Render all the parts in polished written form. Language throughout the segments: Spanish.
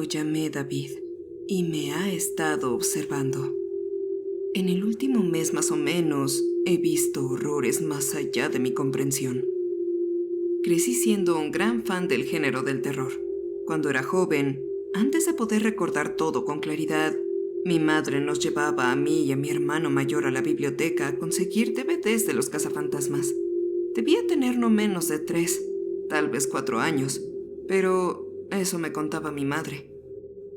Lo llamé David y me ha estado observando. En el último mes más o menos he visto horrores más allá de mi comprensión. Crecí siendo un gran fan del género del terror. Cuando era joven, antes de poder recordar todo con claridad, mi madre nos llevaba a mí y a mi hermano mayor a la biblioteca a conseguir DVDs de los cazafantasmas. Debía tener no menos de 3, tal vez 4 años, pero eso me contaba mi madre.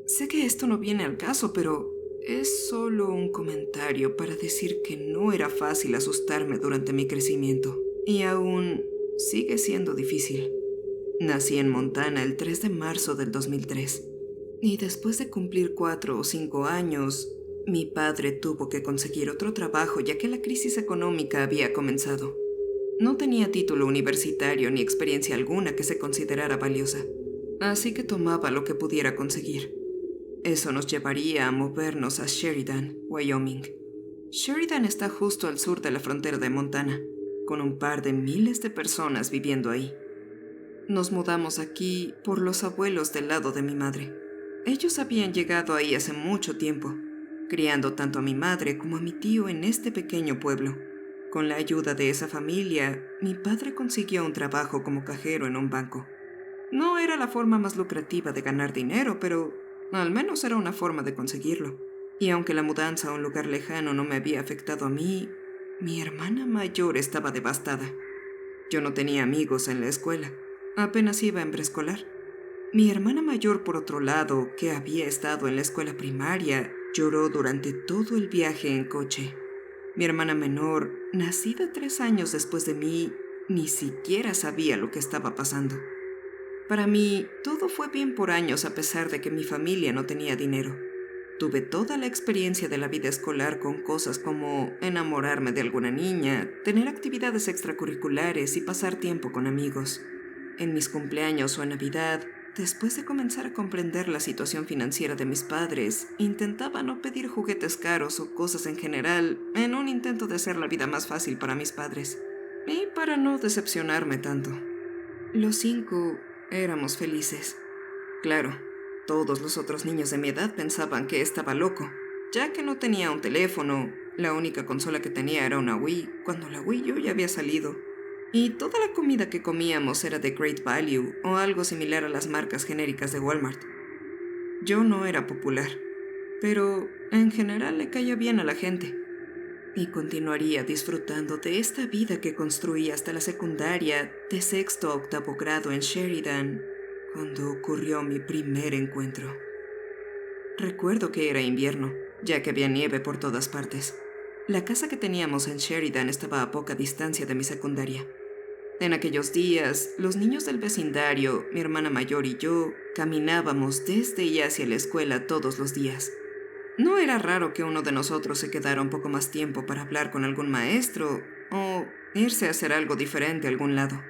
Sé que esto no viene al caso, pero es solo un comentario para decir que no era fácil asustarme durante mi crecimiento, y aún sigue siendo difícil. Nací en Montana el 3 de marzo del 2003, y después de cumplir 4 o 5 años, mi padre tuvo que conseguir otro trabajo ya que la crisis económica había comenzado. No tenía título universitario ni experiencia alguna que se considerara valiosa, así que tomaba lo que pudiera conseguir. Eso nos llevaría a movernos a Sheridan, Wyoming. Sheridan está justo al sur de la frontera de Montana, con un par de miles de personas viviendo ahí. Nos mudamos aquí por los abuelos del lado de mi madre. Ellos habían llegado ahí hace mucho tiempo, criando tanto a mi madre como a mi tío en este pequeño pueblo. Con la ayuda de esa familia, mi padre consiguió un trabajo como cajero en un banco. No era la forma más lucrativa de ganar dinero, pero al menos era una forma de conseguirlo. Y aunque la mudanza a un lugar lejano no me había afectado a mí, mi hermana mayor estaba devastada. Yo no tenía amigos en la escuela. Apenas iba en preescolar. Mi hermana mayor, por otro lado, que había estado en la escuela primaria, lloró durante todo el viaje en coche. Mi hermana menor, nacida 3 años después de mí, ni siquiera sabía lo que estaba pasando. Para mí, todo fue bien por años a pesar de que mi familia no tenía dinero. Tuve toda la experiencia de la vida escolar con cosas como enamorarme de alguna niña, tener actividades extracurriculares y pasar tiempo con amigos. En mis cumpleaños o en Navidad, después de comenzar a comprender la situación financiera de mis padres, intentaba no pedir juguetes caros o cosas en general en un intento de hacer la vida más fácil para mis padres y para no decepcionarme tanto. Los 5 éramos felices. Claro, todos los otros niños de mi edad pensaban que estaba loco, ya que no tenía un teléfono, la única consola que tenía era una Wii, cuando la Wii U ya había salido. Y toda la comida que comíamos era de Great Value o algo similar a las marcas genéricas de Walmart. Yo no era popular, pero en general le caía bien a la gente. Y continuaría disfrutando de esta vida que construí hasta la secundaria, de 6º a 8º grado en Sheridan, cuando ocurrió mi primer encuentro. Recuerdo que era invierno, ya que había nieve por todas partes. La casa que teníamos en Sheridan estaba a poca distancia de mi secundaria. En aquellos días, los niños del vecindario, mi hermana mayor y yo, caminábamos desde y hacia la escuela todos los días. No era raro que uno de nosotros se quedara un poco más tiempo para hablar con algún maestro o irse a hacer algo diferente a algún lado.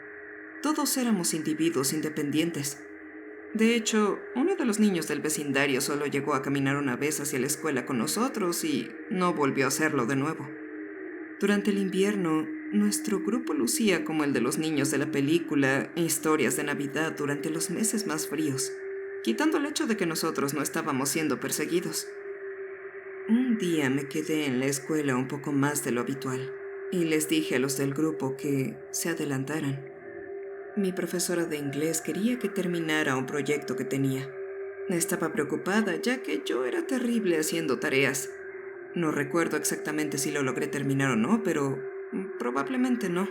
Todos éramos individuos independientes. De hecho, uno de los niños del vecindario solo llegó a caminar una vez hacia la escuela con nosotros y no volvió a hacerlo de nuevo. Durante el invierno, nuestro grupo lucía como el de los niños de la película Historias de Navidad durante los meses más fríos, quitando el hecho de que nosotros no estábamos siendo perseguidos. Un día me quedé en la escuela un poco más de lo habitual y les dije a los del grupo que se adelantaran. Mi profesora de inglés quería que terminara un proyecto que tenía. Estaba preocupada ya que yo era terrible haciendo tareas. No recuerdo exactamente si lo logré terminar o no, pero probablemente no.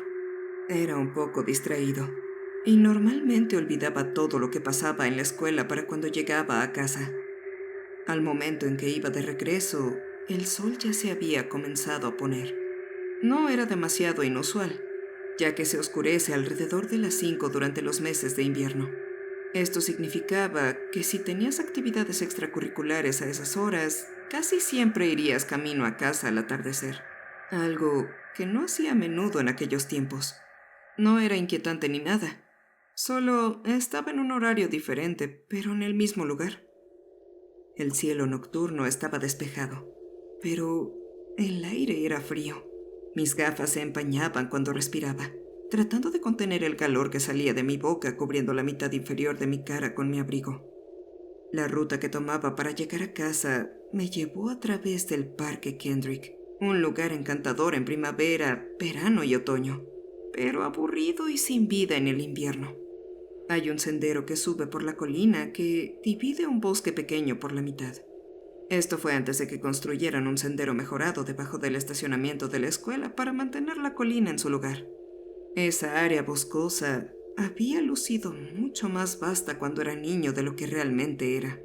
Era un poco distraído y normalmente olvidaba todo lo que pasaba en la escuela para cuando llegaba a casa. Al momento en que iba de regreso, el sol ya se había comenzado a poner. No era demasiado inusual, ya que se oscurece alrededor de las 5 durante los meses de invierno. Esto significaba que si tenías actividades extracurriculares a esas horas, casi siempre irías camino a casa al atardecer, algo que no hacía a menudo en aquellos tiempos. No era inquietante ni nada, solo estaba en un horario diferente, pero en el mismo lugar. El cielo nocturno estaba despejado, pero el aire era frío. Mis gafas se empañaban cuando respiraba, tratando de contener el calor que salía de mi boca cubriendo la mitad inferior de mi cara con mi abrigo. La ruta que tomaba para llegar a casa me llevó a través del Parque Kendrick, un lugar encantador en primavera, verano y otoño, pero aburrido y sin vida en el invierno. Hay un sendero que sube por la colina que divide un bosque pequeño por la mitad. Esto fue antes de que construyeran un sendero mejorado debajo del estacionamiento de la escuela para mantener la colina en su lugar. Esa área boscosa había lucido mucho más vasta cuando era niño de lo que realmente era.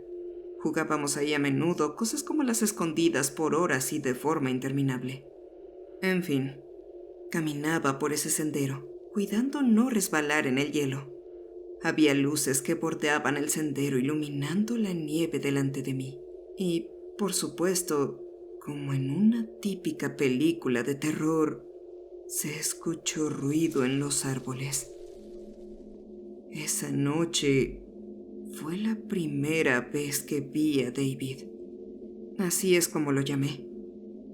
Jugábamos ahí a menudo cosas como las escondidas por horas y de forma interminable. En fin, caminaba por ese sendero, cuidando no resbalar en el hielo. Había luces que bordeaban el sendero iluminando la nieve delante de mí. Y, por supuesto, como en una típica película de terror, se escuchó ruido en los árboles. Esa noche fue la primera vez que vi a David. Así es como lo llamé.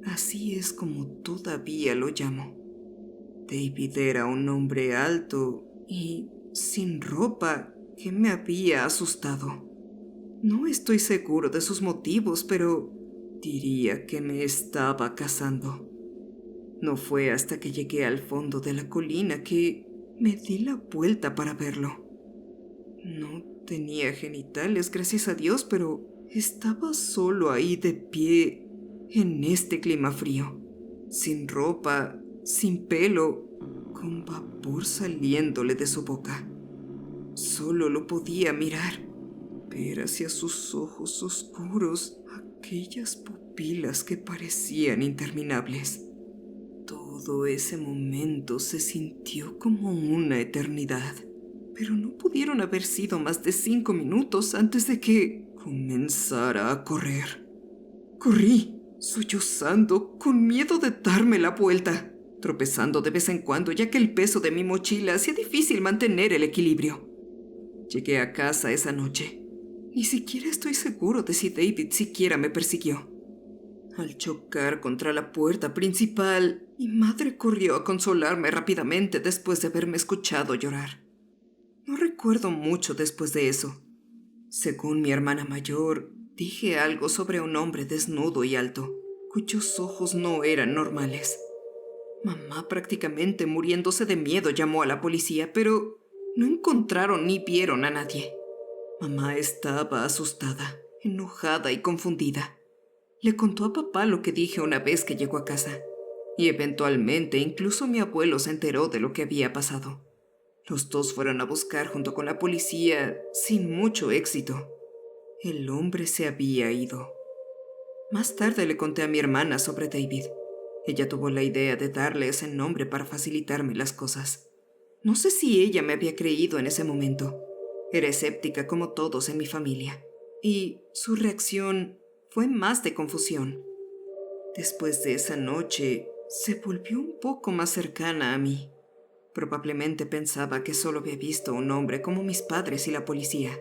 Así es como todavía lo llamo. David era un hombre alto y sin ropa que me había asustado. No estoy seguro de sus motivos, pero diría que me estaba cazando. No fue hasta que llegué al fondo de la colina que me di la vuelta para verlo. No tenía genitales, gracias a Dios, pero estaba solo ahí de pie en este clima frío, sin ropa, sin pelo, con vapor saliéndole de su boca. Solo lo podía mirar, ver hacia sus ojos oscuros aquellas pupilas que parecían interminables. Todo ese momento se sintió como una eternidad, pero no pudieron haber sido más de 5 minutos antes de que comenzara a correr. Corrí, sollozando, con miedo de darme la vuelta, tropezando de vez en cuando ya que el peso de mi mochila hacía difícil mantener el equilibrio. Llegué a casa esa noche. Ni siquiera estoy seguro de si David siquiera me persiguió. Al chocar contra la puerta principal, mi madre corrió a consolarme rápidamente después de haberme escuchado llorar. No recuerdo mucho después de eso. Según mi hermana mayor, dije algo sobre un hombre desnudo y alto, cuyos ojos no eran normales. Mamá, prácticamente muriéndose de miedo, llamó a la policía, pero no encontraron ni vieron a nadie. Mamá estaba asustada, enojada y confundida. Le contó a papá lo que dije una vez que llegó a casa, y eventualmente incluso mi abuelo se enteró de lo que había pasado. Los dos fueron a buscar junto con la policía sin mucho éxito. El hombre se había ido. Más tarde le conté a mi hermana sobre David. Ella tuvo la idea de darle ese nombre para facilitarme las cosas. No sé si ella me había creído en ese momento. Era escéptica como todos en mi familia, y su reacción fue más de confusión. Después de esa noche, se volvió un poco más cercana a mí. Probablemente pensaba que solo había visto a un hombre como mis padres y la policía.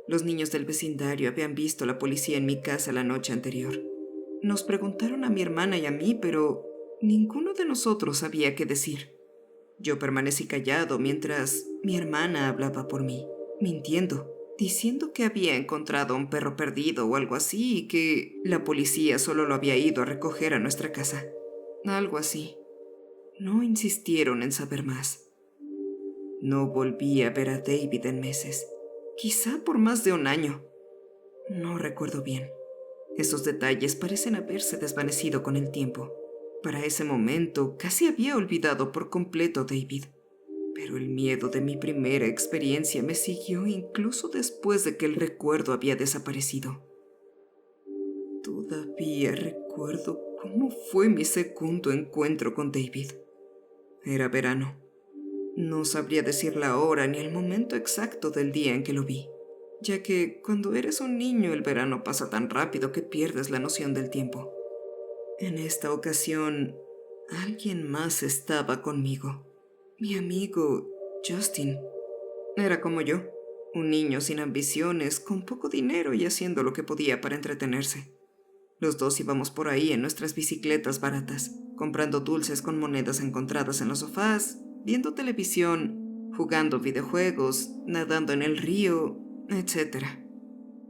Los niños del vecindario habían visto a la policía en mi casa la noche anterior. Nos preguntaron a mi hermana y a mí, pero ninguno de nosotros sabía qué decir. Yo permanecí callado mientras mi hermana hablaba por mí, mintiendo, diciendo que había encontrado un perro perdido o algo así y que la policía solo lo había ido a recoger a nuestra casa. Algo así. No insistieron en saber más. No volví a ver a David en meses, quizá por más de un año. No recuerdo bien. Esos detalles parecen haberse desvanecido con el tiempo. Para ese momento casi había olvidado por completo a David, pero el miedo de mi primera experiencia me siguió incluso después de que el recuerdo había desaparecido. Todavía recuerdo cómo fue mi segundo encuentro con David. Era verano. No sabría decir la hora ni el momento exacto del día en que lo vi, ya que cuando eres un niño el verano pasa tan rápido que pierdes la noción del tiempo. En esta ocasión, alguien más estaba conmigo. Mi amigo Justin. Era como yo, un niño sin ambiciones, con poco dinero y haciendo lo que podía para entretenerse. Los dos íbamos por ahí en nuestras bicicletas baratas, comprando dulces con monedas encontradas en los sofás, viendo televisión, jugando videojuegos, nadando en el río, etc.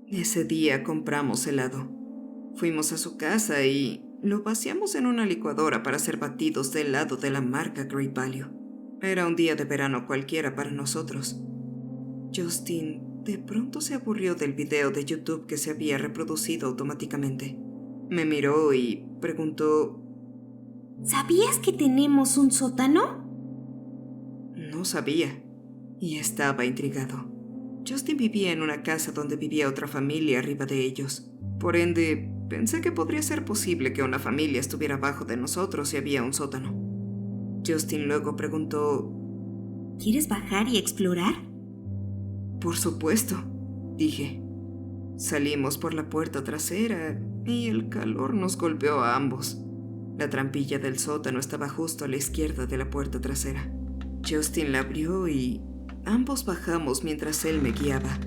Ese día compramos helado. Fuimos a su casa y lo vaciamos en una licuadora para hacer batidos de helado de la marca Great Value. Era un día de verano cualquiera para nosotros. Justin de pronto se aburrió del video de YouTube que se había reproducido automáticamente. Me miró y preguntó: ¿Sabías que tenemos un sótano? No sabía, y estaba intrigado. Justin vivía en una casa donde vivía otra familia arriba de ellos. Por ende, pensé que podría ser posible que una familia estuviera abajo de nosotros si había un sótano. Justin luego preguntó: ¿Quieres bajar y explorar? Por supuesto, dije. Salimos por la puerta trasera y el calor nos golpeó a ambos. La trampilla del sótano estaba justo a la izquierda de la puerta trasera. Justin la abrió y ambos bajamos mientras él me guiaba.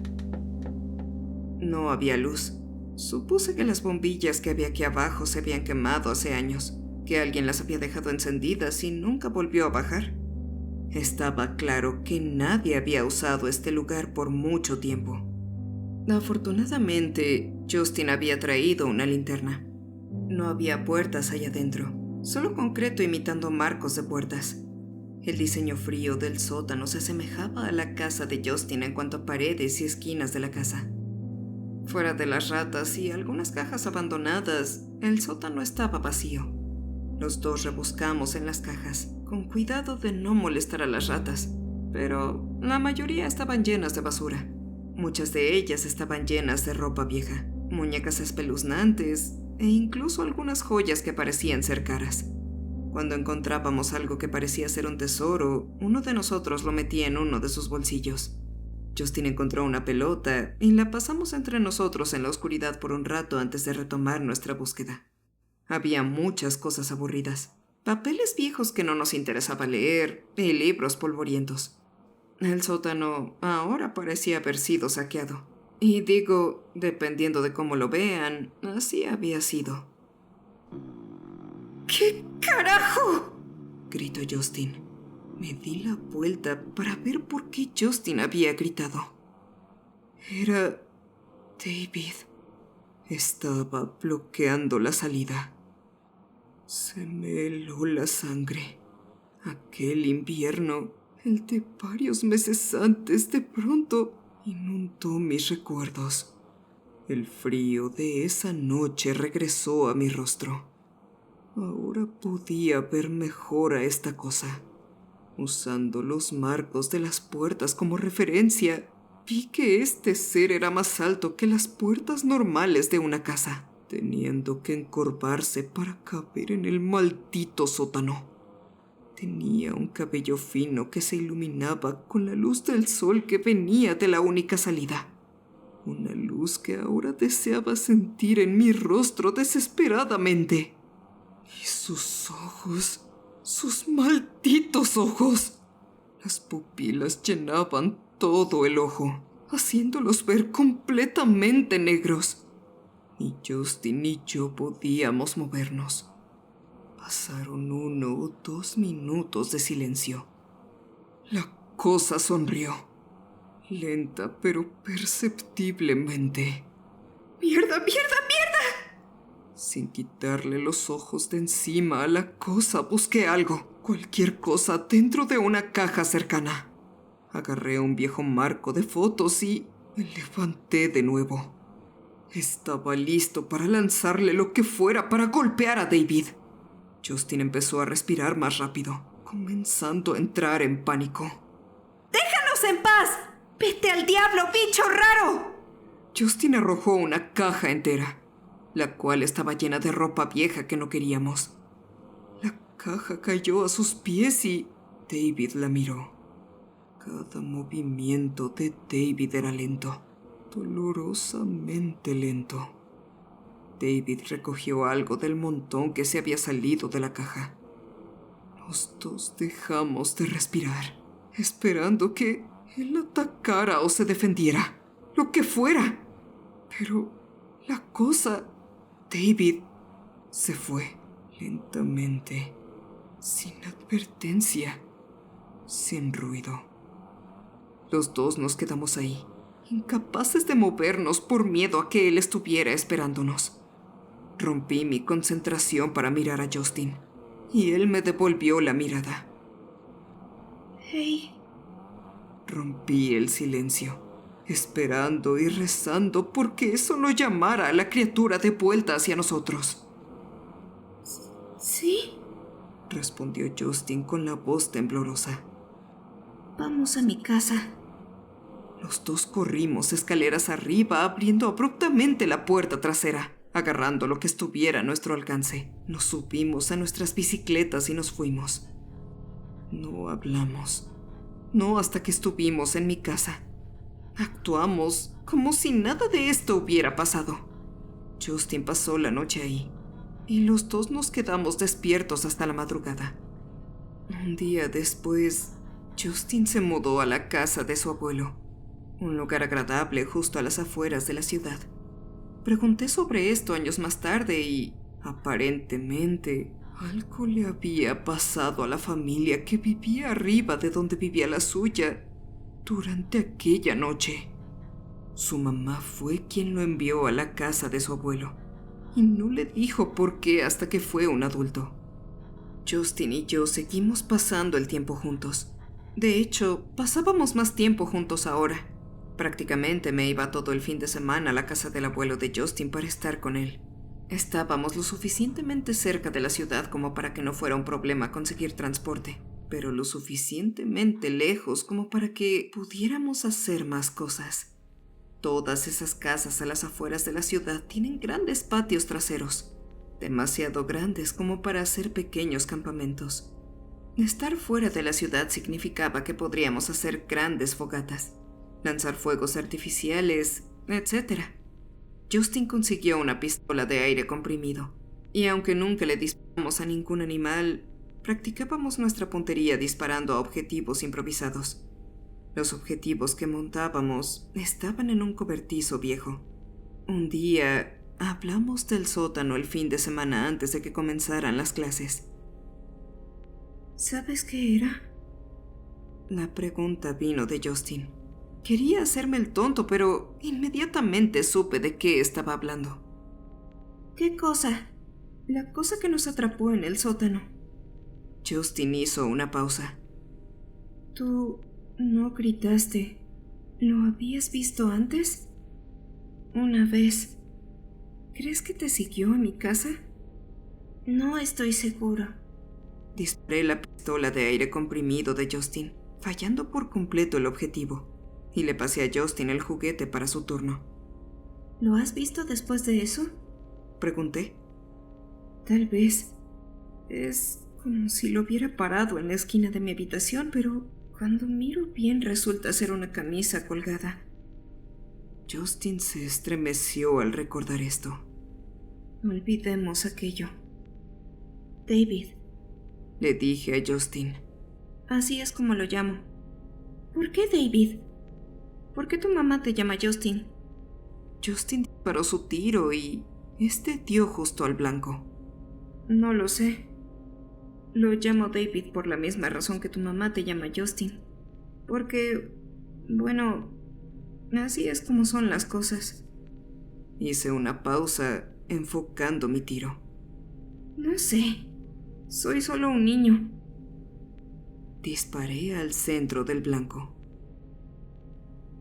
No había luz. Supuse que las bombillas que había aquí abajo se habían quemado hace años, que alguien las había dejado encendidas y nunca volvió a bajar. Estaba claro que nadie había usado este lugar por mucho tiempo. Afortunadamente, Justin había traído una linterna. No había puertas allá adentro, solo concreto imitando marcos de puertas. El diseño frío del sótano se asemejaba a la casa de Justin en cuanto a paredes y esquinas de la casa. Fuera de las ratas y algunas cajas abandonadas, el sótano estaba vacío. Los dos rebuscamos en las cajas, con cuidado de no molestar a las ratas, pero la mayoría estaban llenas de basura. Muchas de ellas estaban llenas de ropa vieja, muñecas espeluznantes e incluso algunas joyas que parecían ser caras. Cuando encontrábamos algo que parecía ser un tesoro, uno de nosotros lo metía en uno de sus bolsillos. Justin encontró una pelota y la pasamos entre nosotros en la oscuridad por un rato antes de retomar nuestra búsqueda. Había muchas cosas aburridas, papeles viejos que no nos interesaba leer y libros polvorientos. El sótano ahora parecía haber sido saqueado. Y digo, dependiendo de cómo lo vean, así había sido. ¿Qué carajo? Gritó Justin. Me di la vuelta para ver por qué Justin había gritado. Era David. Estaba bloqueando la salida. Se me heló la sangre. Aquel invierno, el de varios meses antes, de pronto inundó mis recuerdos. El frío de esa noche regresó a mi rostro. Ahora podía ver mejor a esta cosa. Usando los marcos de las puertas como referencia, vi que este ser era más alto que las puertas normales de una casa, teniendo que encorvarse para caber en el maldito sótano. Tenía un cabello fino que se iluminaba con la luz del sol que venía de la única salida. Una luz que ahora deseaba sentir en mi rostro desesperadamente. Y sus ojos, sus malditos ojos. Las pupilas llenaban todo el ojo, haciéndolos ver completamente negros. Ni Justin ni yo podíamos movernos. Pasaron 1 o 2 minutos de silencio. La cosa sonrió, lenta pero perceptiblemente. ¡Mierda, mierda, mierda! Sin quitarle los ojos de encima a la cosa, busqué algo, cualquier cosa dentro de una caja cercana. Agarré un viejo marco de fotos y me levanté de nuevo. Estaba listo para lanzarle lo que fuera para golpear a David. Justin empezó a respirar más rápido, comenzando a entrar en pánico. ¡Déjanos en paz! ¡Vete al diablo, bicho raro! Justin arrojó una caja entera, la cual estaba llena de ropa vieja que no queríamos. La caja cayó a sus pies y David la miró. Cada movimiento de David era lento, dolorosamente lento. David recogió algo del montón que se había salido de la caja. Los dos dejamos de respirar, esperando que él atacara o se defendiera, lo que fuera. Pero la cosa, David, se fue lentamente, sin advertencia, sin ruido. Los dos nos quedamos ahí, incapaces de movernos por miedo a que él estuviera esperándonos. Rompí mi concentración para mirar a Justin, y él me devolvió la mirada. Hey. Rompí el silencio, esperando y rezando porque eso no llamara a la criatura de vuelta hacia nosotros. ¿Sí? Respondió Justin con la voz temblorosa. Vamos a mi casa. Los dos corrimos escaleras arriba, abriendo abruptamente la puerta trasera, agarrando lo que estuviera a nuestro alcance. Nos subimos a nuestras bicicletas y nos fuimos. No hablamos. No hasta que estuvimos en mi casa. Actuamos como si nada de esto hubiera pasado. Justin pasó la noche ahí, y los dos nos quedamos despiertos hasta la madrugada. Un día después, Justin se mudó a la casa de su abuelo, un lugar agradable justo a las afueras de la ciudad. Pregunté sobre esto años más tarde y, aparentemente, algo le había pasado a la familia que vivía arriba de donde vivía la suya durante aquella noche. Su mamá fue quien lo envió a la casa de su abuelo y no le dijo por qué hasta que fue un adulto. Justin y yo seguimos pasando el tiempo juntos. De hecho, pasábamos más tiempo juntos ahora. Prácticamente me iba todo el fin de semana a la casa del abuelo de Justin para estar con él. Estábamos lo suficientemente cerca de la ciudad como para que no fuera un problema conseguir transporte, pero lo suficientemente lejos como para que pudiéramos hacer más cosas. Todas esas casas a las afueras de la ciudad tienen grandes patios traseros, demasiado grandes como para hacer pequeños campamentos. Estar fuera de la ciudad significaba que podríamos hacer grandes fogatas, lanzar fuegos artificiales, etc. Justin consiguió una pistola de aire comprimido, y aunque nunca le disparamos a ningún animal, practicábamos nuestra puntería disparando a objetivos improvisados. Los objetivos que montábamos estaban en un cobertizo viejo. Un día hablamos del sótano el fin de semana antes de que comenzaran las clases. ¿Sabes qué era? La pregunta vino de Justin. Quería hacerme el tonto, pero inmediatamente supe de qué estaba hablando. ¿Qué cosa? La cosa que nos atrapó en el sótano. Justin hizo una pausa. Tú no gritaste. ¿Lo habías visto antes? Una vez. ¿Crees que te siguió a mi casa? No estoy seguro. Disparé la pistola de aire comprimido de Justin, fallando por completo el objetivo, y le pasé a Justin el juguete para su turno. ¿Lo has visto después de eso? Pregunté. Tal vez. Es como si lo hubiera parado en la esquina de mi habitación, pero cuando miro bien resulta ser una camisa colgada. Justin se estremeció al recordar esto. Olvidemos aquello. David. Le dije a Justin. Así es como lo llamo. ¿Por qué David? ¿Por qué tu mamá te llama Justin? Justin disparó su tiro y este dio justo al blanco. No lo sé. Lo llamo David por la misma razón que tu mamá te llama Justin. Porque, bueno, así es como son las cosas. Hice una pausa enfocando mi tiro. No sé. Soy solo un niño. Disparé al centro del blanco.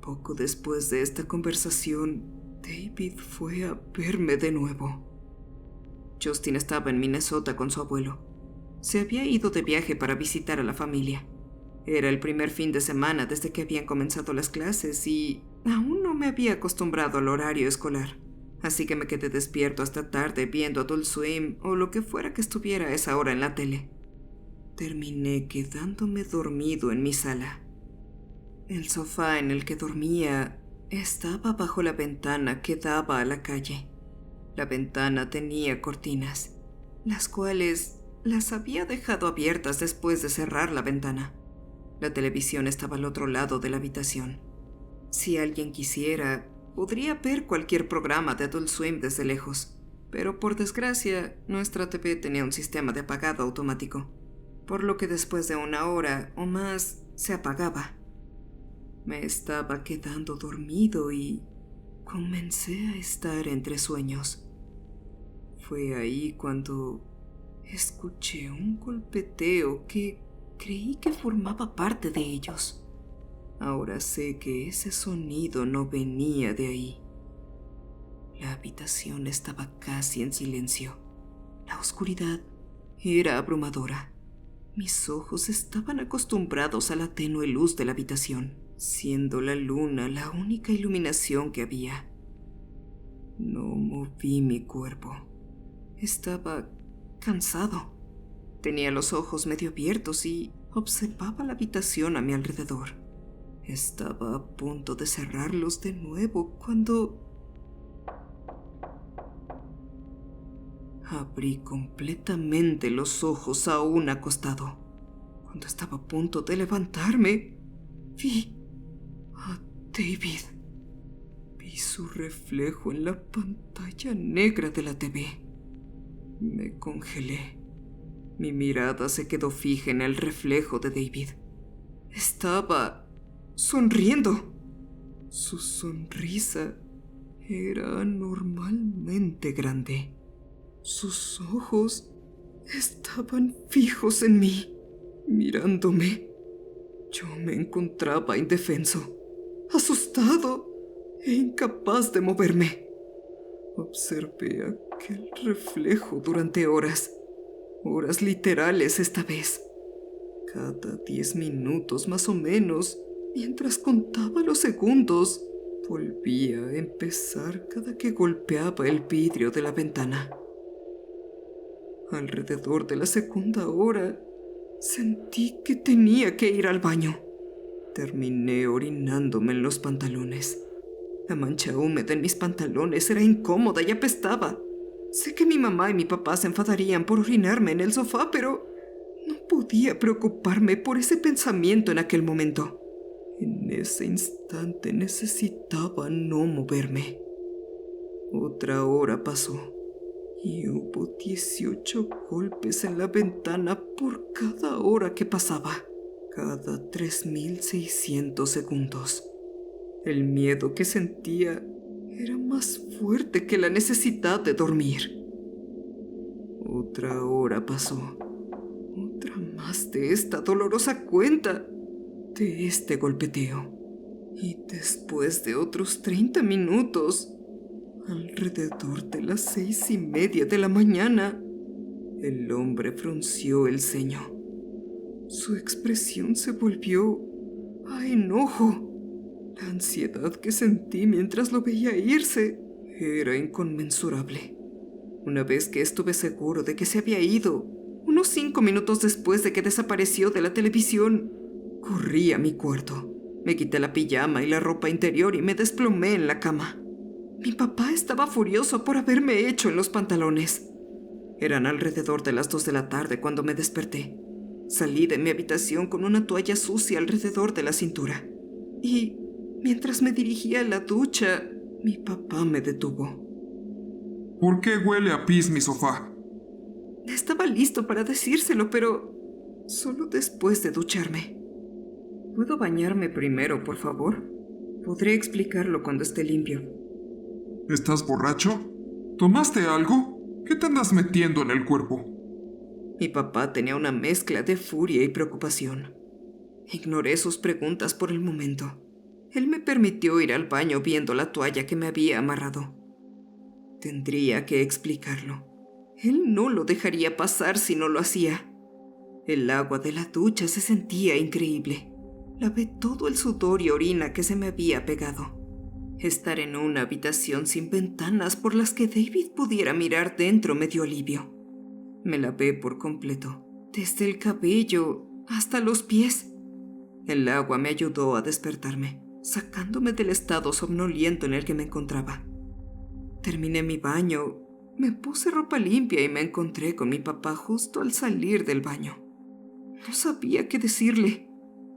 Poco después de esta conversación, David fue a verme de nuevo. Justin estaba en Minnesota con su abuelo. Se había ido de viaje para visitar a la familia. Era el primer fin de semana desde que habían comenzado las clases y aún no me había acostumbrado al horario escolar. Así que me quedé despierto hasta tarde viendo Adult Swim o lo que fuera que estuviera a esa hora en la tele. Terminé quedándome dormido en mi sala. El sofá en el que dormía estaba bajo la ventana que daba a la calle. La ventana tenía cortinas, las cuales las había dejado abiertas después de cerrar la ventana. La televisión estaba al otro lado de la habitación. Si alguien quisiera, podría ver cualquier programa de Adult Swim desde lejos, pero por desgracia, nuestra TV tenía un sistema de apagado automático, por lo que después de una hora o más se apagaba. Me estaba quedando dormido y comencé a estar entre sueños. Fue ahí cuando escuché un golpeteo que creí que formaba parte de ellos. Ahora sé que ese sonido no venía de ahí. La habitación estaba casi en silencio. La oscuridad era abrumadora. Mis ojos estaban acostumbrados a la tenue luz de la habitación, siendo la luna la única iluminación que había. No moví mi cuerpo. Estaba cansado. Tenía los ojos medio abiertos y observaba la habitación a mi alrededor. Estaba a punto de cerrarlos de nuevo cuando abrí completamente los ojos aún acostado. Cuando estaba a punto de levantarme, vi a David. Vi su reflejo en la pantalla negra de la TV. Me congelé. Mi mirada se quedó fija en el reflejo de David. Estaba sonriendo. Su sonrisa era anormalmente grande. Sus ojos estaban fijos en mí, mirándome. Yo me encontraba indefenso, asustado e incapaz de moverme. Observé aquel reflejo durante horas literales esta vez. Cada 10 minutos más o menos, mientras contaba los segundos, volvía a empezar cada que golpeaba el vidrio de la ventana. Alrededor de la segunda hora, sentí que tenía que ir al baño. Terminé orinándome en los pantalones. La mancha húmeda en mis pantalones era incómoda y apestaba. Sé que mi mamá y mi papá se enfadarían por orinarme en el sofá, pero no podía preocuparme por ese pensamiento en aquel momento. En ese instante necesitaba no moverme. Otra hora pasó. Y hubo 18 golpes en la ventana por cada hora que pasaba, cada 3600 segundos. El miedo que sentía era más fuerte que la necesidad de dormir. Otra hora pasó, otra más de esta dolorosa cuenta, de este golpeteo. Y después de otros 30 minutos, alrededor de las 6:30 de la mañana, el hombre frunció el ceño. Su expresión se volvió a enojo. La ansiedad que sentí mientras lo veía irse era inconmensurable. Una vez que estuve seguro de que se había ido, unos 5 minutos después de que desapareció de la televisión, corrí a mi cuarto. Me quité la pijama y la ropa interior y me desplomé en la cama. Mi papá estaba furioso por haberme hecho en los pantalones. Eran alrededor de las 2 de la tarde cuando me desperté. Salí de mi habitación con una toalla sucia alrededor de la cintura. Y mientras me dirigía a la ducha, mi papá me detuvo. ¿Por qué huele a pis mi sofá? Estaba listo para decírselo, pero solo después de ducharme. ¿Puedo bañarme primero, por favor? Podré explicarlo cuando esté limpio. ¿Estás borracho? ¿Tomaste algo? ¿Qué te andas metiendo en el cuerpo? Mi papá tenía una mezcla de furia y preocupación. Ignoré sus preguntas por el momento. Él me permitió ir al baño viendo la toalla que me había amarrado. Tendría que explicarlo. Él no lo dejaría pasar si no lo hacía. El agua de la ducha se sentía increíble. Lavé todo el sudor y orina que se me había pegado. Estar en una habitación sin ventanas por las que David pudiera mirar dentro me dio alivio. Me lavé por completo, desde el cabello hasta los pies. El agua me ayudó a despertarme, sacándome del estado somnoliento en el que me encontraba. Terminé mi baño, me puse ropa limpia y me encontré con mi papá justo al salir del baño. No sabía qué decirle.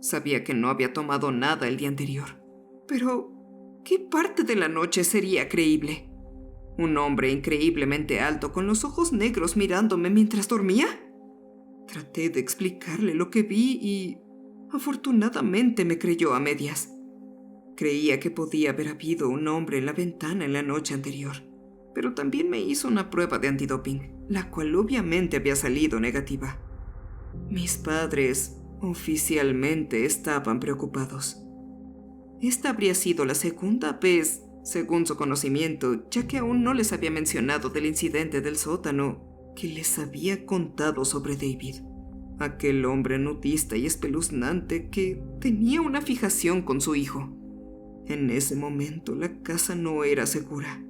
Sabía que no había tomado nada el día anterior. Pero ¿qué parte de la noche sería creíble? ¿Un hombre increíblemente alto con los ojos negros mirándome mientras dormía? Traté de explicarle lo que vi y afortunadamente me creyó a medias. Creía que podía haber habido un hombre en la ventana en la noche anterior, pero también me hizo una prueba de antidoping, la cual obviamente había salido negativa. Mis padres oficialmente estaban preocupados. Esta habría sido la segunda vez, según su conocimiento, ya que aún no les había mencionado del incidente del sótano que les había contado sobre David, aquel hombre nudista y espeluznante que tenía una fijación con su hijo. En ese momento la casa no era segura.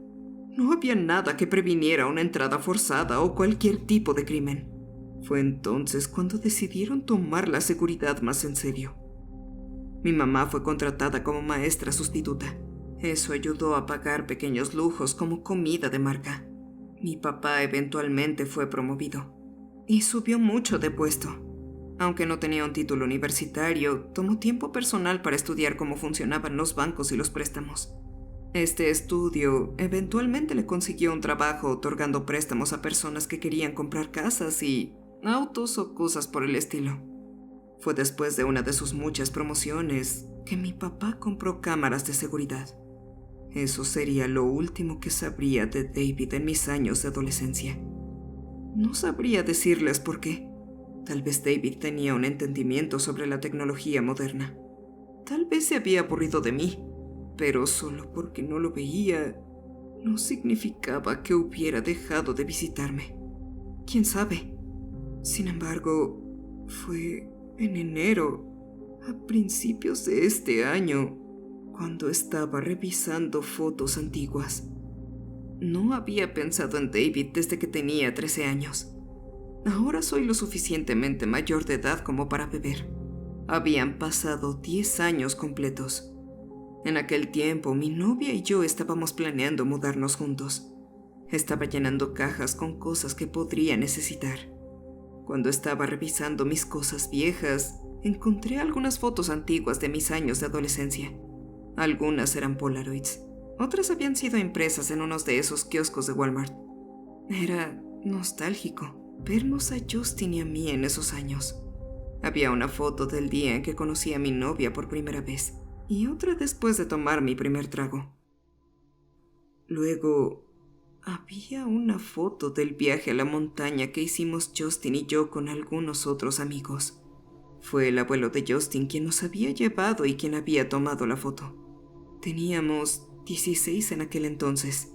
No había nada que previniera una entrada forzada o cualquier tipo de crimen. Fue entonces cuando decidieron tomar la seguridad más en serio. Mi mamá fue contratada como maestra sustituta. Eso ayudó a pagar pequeños lujos como comida de marca. Mi papá eventualmente fue promovido y subió mucho de puesto. Aunque no tenía un título universitario, tomó tiempo personal para estudiar cómo funcionaban los bancos y los préstamos. Este estudio eventualmente le consiguió un trabajo otorgando préstamos a personas que querían comprar casas y autos o cosas por el estilo. Fue después de una de sus muchas promociones que mi papá compró cámaras de seguridad. Eso sería lo último que sabría de David en mis años de adolescencia. No sabría decirles por qué. Tal vez David tenía un entendimiento sobre la tecnología moderna. Tal vez se había aburrido de mí, pero solo porque no lo veía, no significaba que hubiera dejado de visitarme. ¿Quién sabe? Sin embargo, fue en enero, a principios de este año, cuando estaba revisando fotos antiguas. No había pensado en David desde que tenía 13 años. Ahora soy lo suficientemente mayor de edad como para beber. Habían pasado 10 años completos. En aquel tiempo, mi novia y yo estábamos planeando mudarnos juntos. Estaba llenando cajas con cosas que podría necesitar. Cuando estaba revisando mis cosas viejas, encontré algunas fotos antiguas de mis años de adolescencia. Algunas eran Polaroids. Otras habían sido impresas en unos de esos kioscos de Walmart. Era nostálgico vernos a Justin y a mí en esos años. Había una foto del día en que conocí a mi novia por primera vez y otra después de tomar mi primer trago. Luego, había una foto del viaje a la montaña que hicimos Justin y yo con algunos otros amigos. Fue el abuelo de Justin quien nos había llevado y quien había tomado la foto. Teníamos 16 en aquel entonces.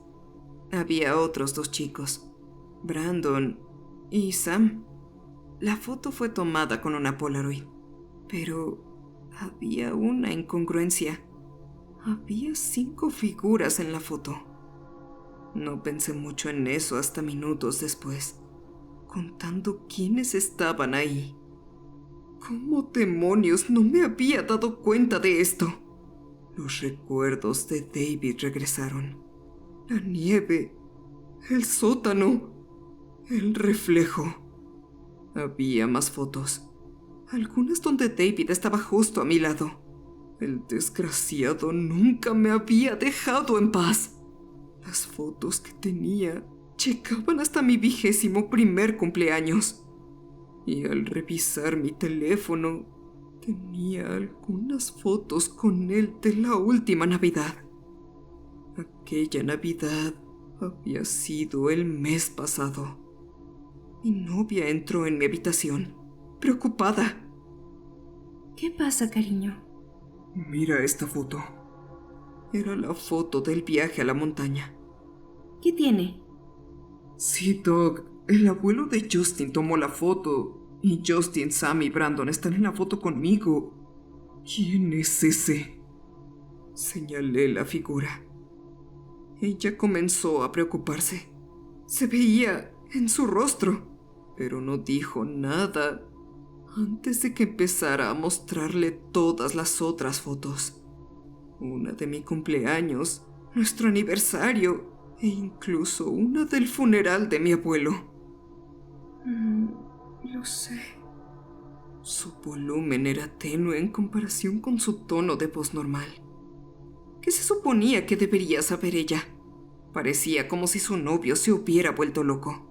Había otros 2 chicos, Brandon y Sam. La foto fue tomada con una Polaroid, pero había una incongruencia. Había 5 figuras en la foto. No pensé mucho en eso hasta minutos después, contando quiénes estaban ahí. ¿Cómo demonios no me había dado cuenta de esto? Los recuerdos de David regresaron. La nieve, el sótano, el reflejo. Había más fotos, algunas donde David estaba justo a mi lado. El desgraciado nunca me había dejado en paz. Las fotos que tenía llegaban hasta mi 21º cumpleaños. Y al revisar mi teléfono, tenía algunas fotos con él de la última Navidad. Aquella Navidad había sido el mes pasado. Mi novia entró en mi habitación, preocupada. ¿Qué pasa, cariño? Mira esta foto. Era la foto del viaje a la montaña. ¿Qué tiene? Sí, Doug. El abuelo de Justin tomó la foto. Y Justin, Sam y Brandon están en la foto conmigo. ¿Quién es ese? Señalé la figura. Ella comenzó a preocuparse. Se veía en su rostro, pero no dijo nada antes de que empezara a mostrarle todas las otras fotos. Una de mi cumpleaños, nuestro aniversario e incluso una del funeral de mi abuelo. Lo sé. Su volumen era tenue en comparación con su tono de voz normal. ¿Qué se suponía que debería saber ella? Parecía como si su novio se hubiera vuelto loco.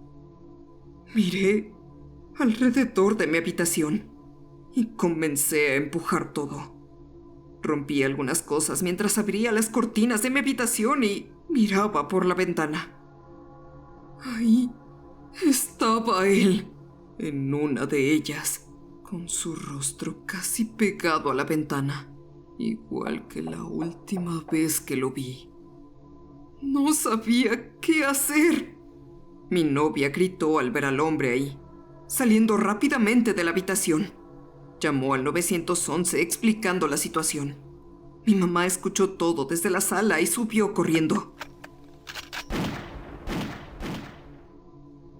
Miré alrededor de mi habitación y comencé a empujar todo. Rompí algunas cosas mientras abría las cortinas de mi habitación y miraba por la ventana. Ahí estaba él, en una de ellas, con su rostro casi pegado a la ventana, igual que la última vez que lo vi. No sabía qué hacer. Mi novia gritó al ver al hombre ahí, saliendo rápidamente de la habitación. Llamó al 911 explicando la situación. Mi mamá escuchó todo desde la sala y subió corriendo.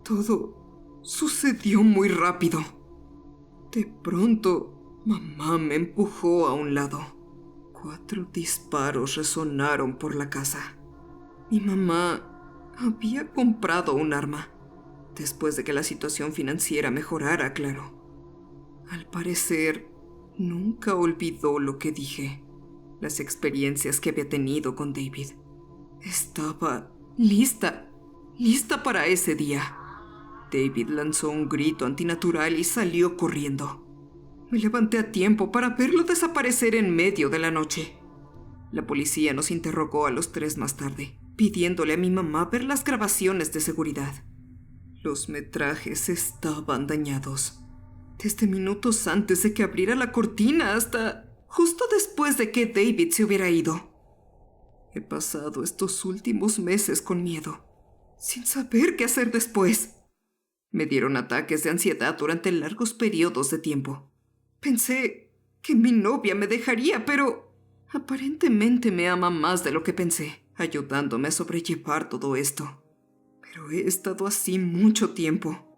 Todo sucedió muy rápido. De pronto, mamá me empujó a un lado. 4 disparos resonaron por la casa. Mi mamá había comprado un arma, después de que la situación financiera mejorara, claro. Al parecer, nunca olvidó lo que dije, las experiencias que había tenido con David. Estaba lista para ese día. David lanzó un grito antinatural y salió corriendo. Me levanté a tiempo para verlo desaparecer en medio de la noche. La policía nos interrogó a los 3 más tarde, pidiéndole a mi mamá ver las grabaciones de seguridad. Los metrajes estaban dañados, desde minutos antes de que abriera la cortina hasta justo después de que David se hubiera ido. He pasado estos últimos meses con miedo, sin saber qué hacer después. Me dieron ataques de ansiedad durante largos periodos de tiempo. Pensé que mi novia me dejaría, pero aparentemente me ama más de lo que pensé, ayudándome a sobrellevar todo esto. Pero he estado así mucho tiempo.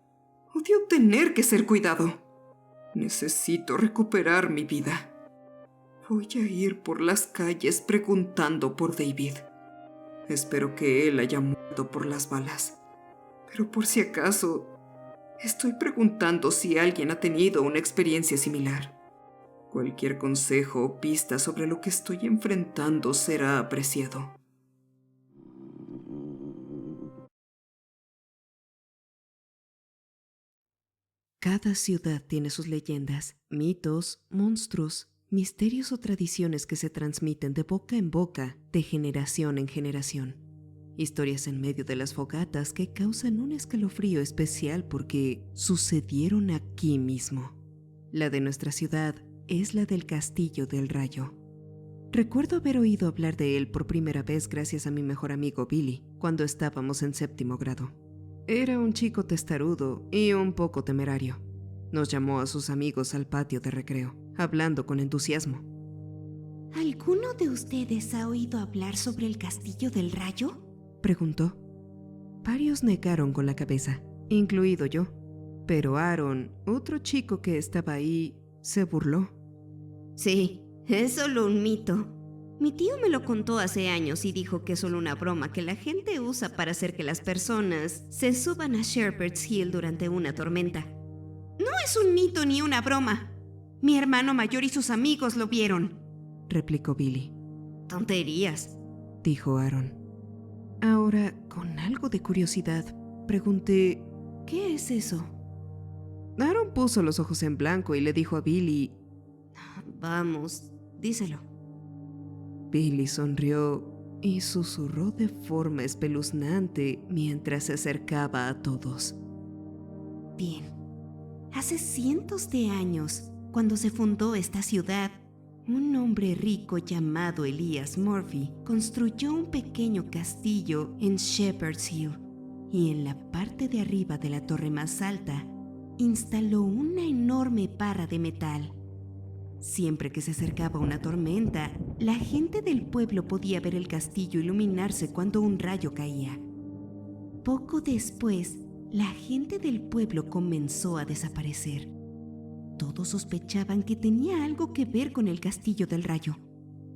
Odio tener que ser cuidado. Necesito recuperar mi vida. Voy a ir por las calles preguntando por David. Espero que él haya muerto por las balas. Pero por si acaso, estoy preguntando si alguien ha tenido una experiencia similar. Cualquier consejo o pista sobre lo que estoy enfrentando será apreciado. Cada ciudad tiene sus leyendas, mitos, monstruos, misterios o tradiciones que se transmiten de boca en boca, de generación en generación. Historias en medio de las fogatas que causan un escalofrío especial porque sucedieron aquí mismo. La de nuestra ciudad es la del Castillo del Rayo. Recuerdo haber oído hablar de él por primera vez gracias a mi mejor amigo Billy, cuando estábamos en 7º grado. Era un chico testarudo y un poco temerario. Nos llamó a sus amigos al patio de recreo, hablando con entusiasmo. ¿Alguno de ustedes ha oído hablar sobre el Castillo del Rayo?, preguntó. Varios negaron con la cabeza, incluido yo. Pero Aaron, otro chico que estaba ahí, se burló. Sí, es solo un mito. Mi tío me lo contó hace años y dijo que es solo una broma que la gente usa para hacer que las personas se suban a Shepherd's Hill durante una tormenta. No es un mito ni una broma. Mi hermano mayor y sus amigos lo vieron, replicó Billy. Tonterías, dijo Aaron. Ahora, con algo de curiosidad, pregunté, ¿qué es eso? Aaron puso los ojos en blanco y le dijo a Billy, vamos, díselo. Billy sonrió y susurró de forma espeluznante mientras se acercaba a todos. Bien, hace cientos de años, cuando se fundó esta ciudad, un hombre rico llamado Elias Murphy construyó un pequeño castillo en Shepherd's Hill y en la parte de arriba de la torre más alta instaló una enorme barra de metal. Siempre que se acercaba una tormenta, la gente del pueblo podía ver el castillo iluminarse cuando un rayo caía. Poco después, la gente del pueblo comenzó a desaparecer. Todos sospechaban que tenía algo que ver con el Castillo del Rayo,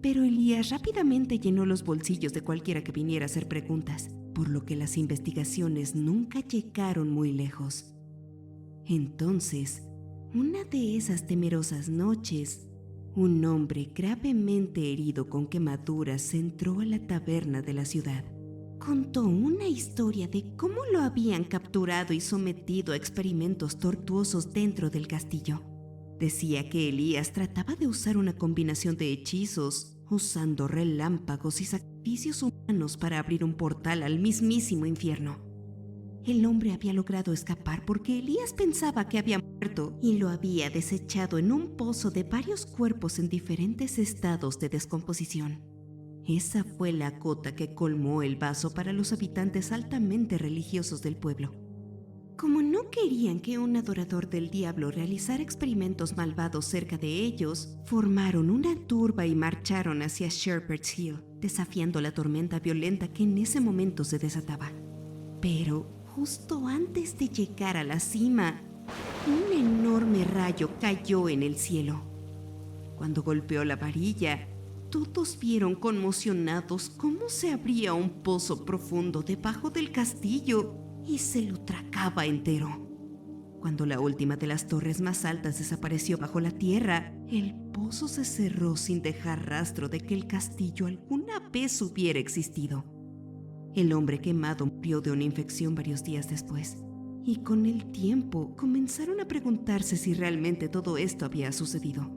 pero Elías rápidamente llenó los bolsillos de cualquiera que viniera a hacer preguntas, por lo que las investigaciones nunca llegaron muy lejos. Entonces, una de esas temerosas noches, un hombre gravemente herido con quemaduras entró a la taberna de la ciudad. Contó una historia de cómo lo habían capturado y sometido a experimentos tortuosos dentro del castillo. Decía que Elías trataba de usar una combinación de hechizos, usando relámpagos y sacrificios humanos para abrir un portal al mismísimo infierno. El hombre había logrado escapar porque Elías pensaba que había muerto y lo había desechado en un pozo de varios cuerpos en diferentes estados de descomposición. Esa fue la gota que colmó el vaso para los habitantes altamente religiosos del pueblo. Como no querían que un adorador del diablo realizara experimentos malvados cerca de ellos, formaron una turba y marcharon hacia Shepherd's Hill, desafiando la tormenta violenta que en ese momento se desataba. Pero justo antes de llegar a la cima, un enorme rayo cayó en el cielo. Cuando golpeó la varilla, todos vieron conmocionados cómo se abría un pozo profundo debajo del castillo y se lo tragaba entero. Cuando la última de las torres más altas desapareció bajo la tierra, el pozo se cerró sin dejar rastro de que el castillo alguna vez hubiera existido. El hombre quemado murió de una infección varios días después, y con el tiempo comenzaron a preguntarse si realmente todo esto había sucedido.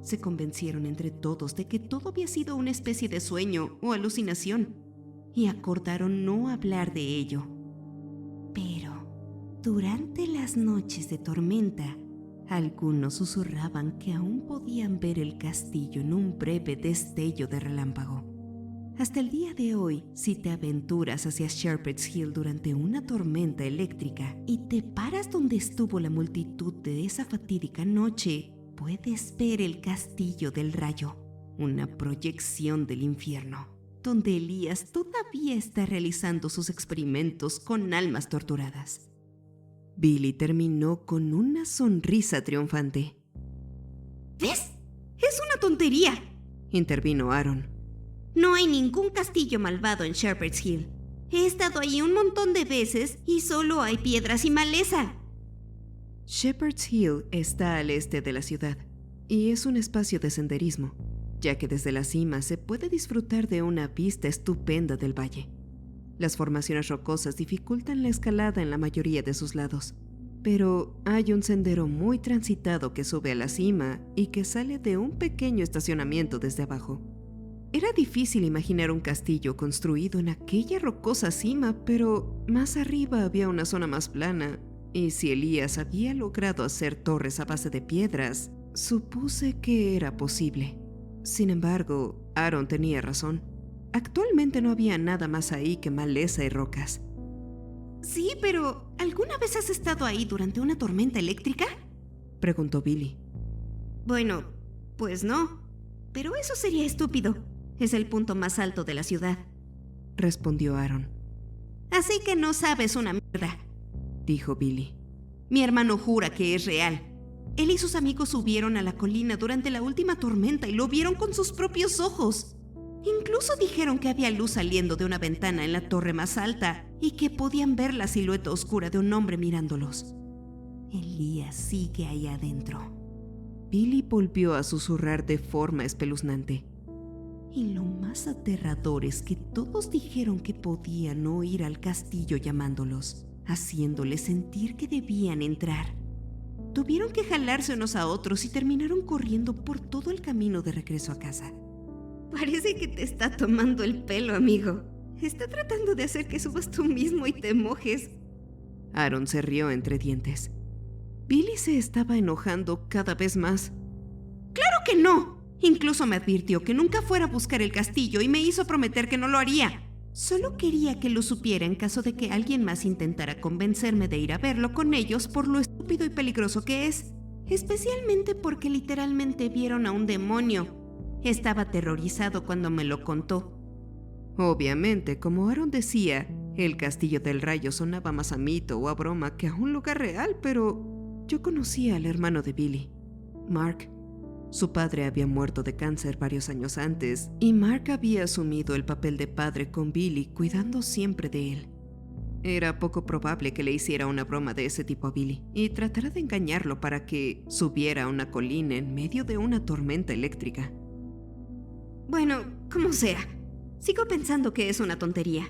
Se convencieron entre todos de que todo había sido una especie de sueño o alucinación, y acordaron no hablar de ello. Pero durante las noches de tormenta, algunos susurraban que aún podían ver el castillo en un breve destello de relámpago. Hasta el día de hoy, si te aventuras hacia Shepherd's Hill durante una tormenta eléctrica y te paras donde estuvo la multitud de esa fatídica noche, puedes ver el castillo del rayo, una proyección del infierno, donde Elías todavía está realizando sus experimentos con almas torturadas. Billy terminó con una sonrisa triunfante. ¿Ves? ¡Es una tontería!, intervino Aaron. No hay ningún castillo malvado en Shepherd's Hill. He estado ahí un montón de veces y solo hay piedras y maleza. Shepherd's Hill está al este de la ciudad y es un espacio de senderismo, ya que desde la cima se puede disfrutar de una vista estupenda del valle. Las formaciones rocosas dificultan la escalada en la mayoría de sus lados, pero hay un sendero muy transitado que sube a la cima y que sale de un pequeño estacionamiento desde abajo. Era difícil imaginar un castillo construido en aquella rocosa cima, pero más arriba había una zona más plana, y si Elías había logrado hacer torres a base de piedras, supuse que era posible. Sin embargo, Aaron tenía razón. Actualmente no había nada más ahí que maleza y rocas. Sí, pero ¿alguna vez has estado ahí durante una tormenta eléctrica?, preguntó Billy. Bueno, pues no, pero eso sería estúpido. Es el punto más alto de la ciudad, respondió Aaron. Así que no sabes una mierda, dijo Billy. Mi hermano jura que es real. Él y sus amigos subieron a la colina durante la última tormenta y lo vieron con sus propios ojos. Incluso dijeron que había luz saliendo de una ventana en la torre más alta y que podían ver la silueta oscura de un hombre mirándolos. Elías sigue ahí adentro. Billy volvió a susurrar de forma espeluznante. Y lo más aterrador es que todos dijeron que podían oír al castillo llamándolos, haciéndoles sentir que debían entrar. Tuvieron que jalarse unos a otros y terminaron corriendo por todo el camino de regreso a casa. Parece que te está tomando el pelo, amigo. Está tratando de hacer que subas tú mismo y te mojes. Aaron se rió entre dientes. Billy se estaba enojando cada vez más. ¡Claro que no! Incluso me advirtió que nunca fuera a buscar el castillo y me hizo prometer que no lo haría. Solo quería que lo supiera en caso de que alguien más intentara convencerme de ir a verlo con ellos por lo estúpido y peligroso que es. Especialmente porque literalmente vieron a un demonio. Estaba aterrorizado cuando me lo contó. Obviamente, como Aaron decía, el castillo del rayo sonaba más a mito o a broma que a un lugar real, pero yo conocía al hermano de Billy, Mark. Su padre había muerto de cáncer varios años antes y Mark había asumido el papel de padre con Billy, cuidando siempre de él. Era poco probable que le hiciera una broma de ese tipo a Billy y tratara de engañarlo para que subiera a una colina en medio de una tormenta eléctrica. Bueno, como sea, sigo pensando que es una tontería.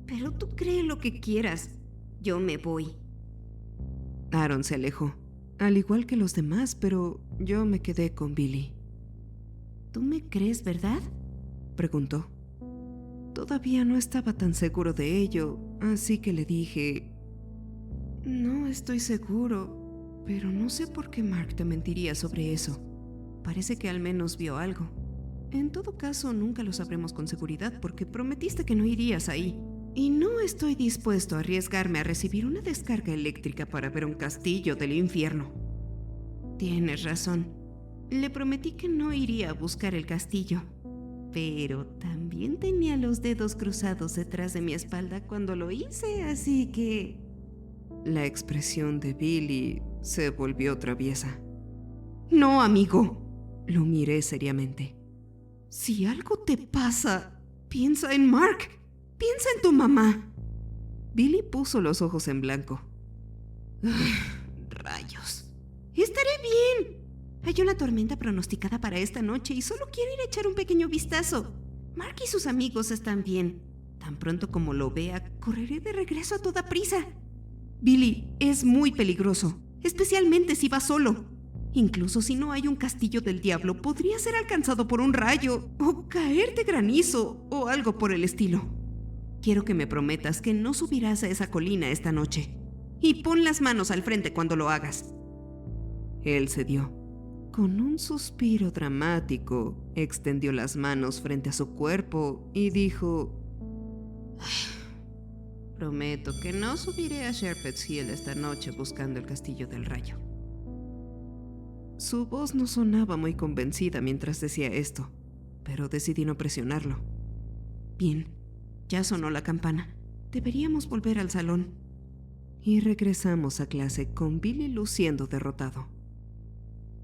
Pero tú cree lo que quieras. Yo me voy. Aaron se alejó. al igual que los demás, pero yo me quedé con Billy. ¿Tú me crees, verdad? Preguntó. Todavía no estaba tan seguro de ello, así que le dije: no estoy seguro, pero no sé por qué Mark te mentiría sobre eso. Parece que al menos vio algo. En todo caso, nunca lo sabremos con seguridad porque prometiste que no irías ahí. Y no estoy dispuesto a arriesgarme a recibir una descarga eléctrica para ver un castillo del infierno. Tienes razón. Le prometí que no iría a buscar el castillo. Pero también tenía los dedos cruzados detrás de mi espalda cuando lo hice, así que... La expresión de Billy se volvió traviesa. No, amigo. Lo miré seriamente. Si algo te pasa, piensa en Mark. Piensa en tu mamá. Billy puso los ojos en blanco. Rayos. Estaré bien. Hay una tormenta pronosticada para esta noche y solo quiero ir a echar un pequeño vistazo. Mark y sus amigos están bien. Tan pronto como lo vea, correré de regreso a toda prisa. Billy, es muy peligroso, especialmente si vas solo. Incluso si no hay un castillo del diablo, podría ser alcanzado por un rayo, o caer de granizo, o algo por el estilo. Quiero que me prometas que no subirás a esa colina esta noche. Y pon las manos al frente cuando lo hagas. Él cedió. Con un suspiro dramático, extendió las manos frente a su cuerpo y dijo: prometo que no subiré a Shepherd's Hill esta noche buscando el castillo del rayo. Su voz no sonaba muy convencida mientras decía esto, pero decidí no presionarlo. Bien, ya sonó la campana. Deberíamos volver al salón. Y regresamos a clase con Billy luciendo derrotado.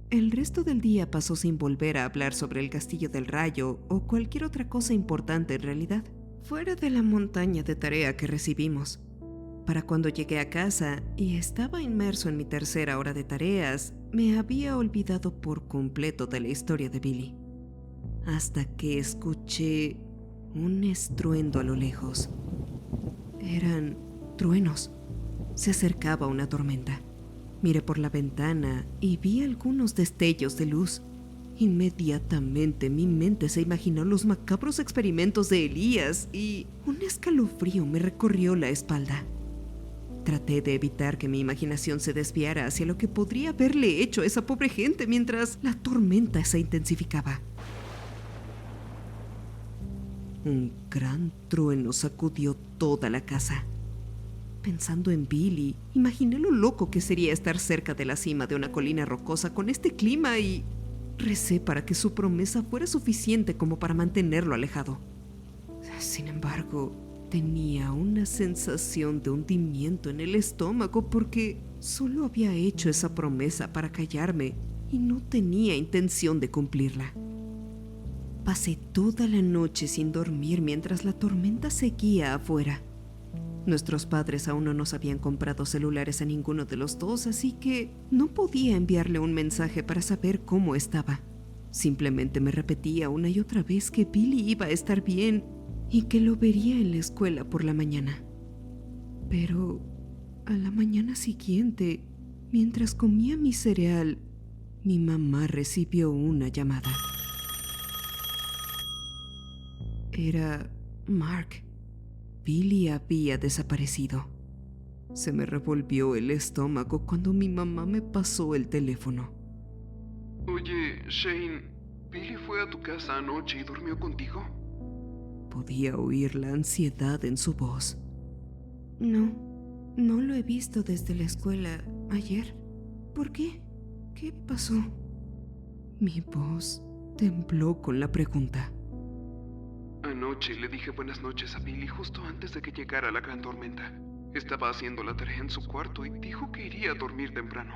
El resto del día pasó sin volver a hablar sobre el castillo del rayo o cualquier otra cosa importante en realidad, fuera de la montaña de tarea que recibimos. Para cuando llegué a casa y estaba inmerso en mi tercera hora de tareas, me había olvidado por completo de la historia de Billy. Hasta que escuché un estruendo a lo lejos. Eran truenos. Se acercaba una tormenta. Miré por la ventana y vi algunos destellos de luz. Inmediatamente mi mente se imaginó los macabros experimentos de Elías y un escalofrío me recorrió la espalda. Traté de evitar que mi imaginación se desviara hacia lo que podría haberle hecho a esa pobre gente mientras la tormenta se intensificaba. Un gran trueno sacudió toda la casa. Pensando en Billy, imaginé lo loco que sería estar cerca de la cima de una colina rocosa con este clima y recé para que su promesa fuera suficiente como para mantenerlo alejado. Sin embargo, tenía una sensación de hundimiento en el estómago porque solo había hecho esa promesa para callarme y no tenía intención de cumplirla. Pasé toda la noche sin dormir mientras la tormenta seguía afuera. Nuestros padres aún no nos habían comprado celulares a ninguno de los dos, así que no podía enviarle un mensaje para saber cómo estaba. Simplemente me repetía una y otra vez que Billy iba a estar bien y que lo vería en la escuela por la mañana. Pero a la mañana siguiente, mientras comía mi cereal, mi mamá recibió una llamada. Era Mark. Billy había desaparecido. Se me revolvió el estómago cuando mi mamá me pasó el teléfono. Oye, Shane, ¿Billy fue a tu casa anoche y durmió contigo? Podía oír la ansiedad en su voz. No lo he visto desde la escuela ayer. ¿Por qué? ¿Qué pasó? Mi voz tembló con la pregunta. Anoche le dije buenas noches a Billy justo antes de que llegara la gran tormenta. Estaba haciendo la tarea en su cuarto y dijo que iría a dormir temprano.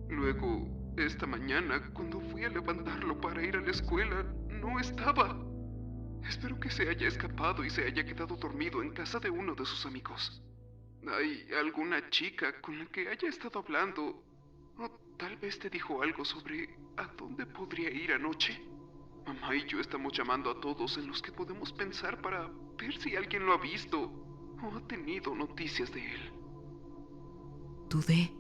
Luego, esta mañana, cuando fui a levantarlo para ir a la escuela, no estaba. Espero que se haya escapado y se haya quedado dormido en casa de uno de sus amigos. ¿Hay alguna chica con la que haya estado hablando? O tal vez te dijo algo sobre a dónde podría ir anoche. Mamá y yo estamos llamando a todos en los que podemos pensar para ver si alguien lo ha visto o ha tenido noticias de él. Dudé.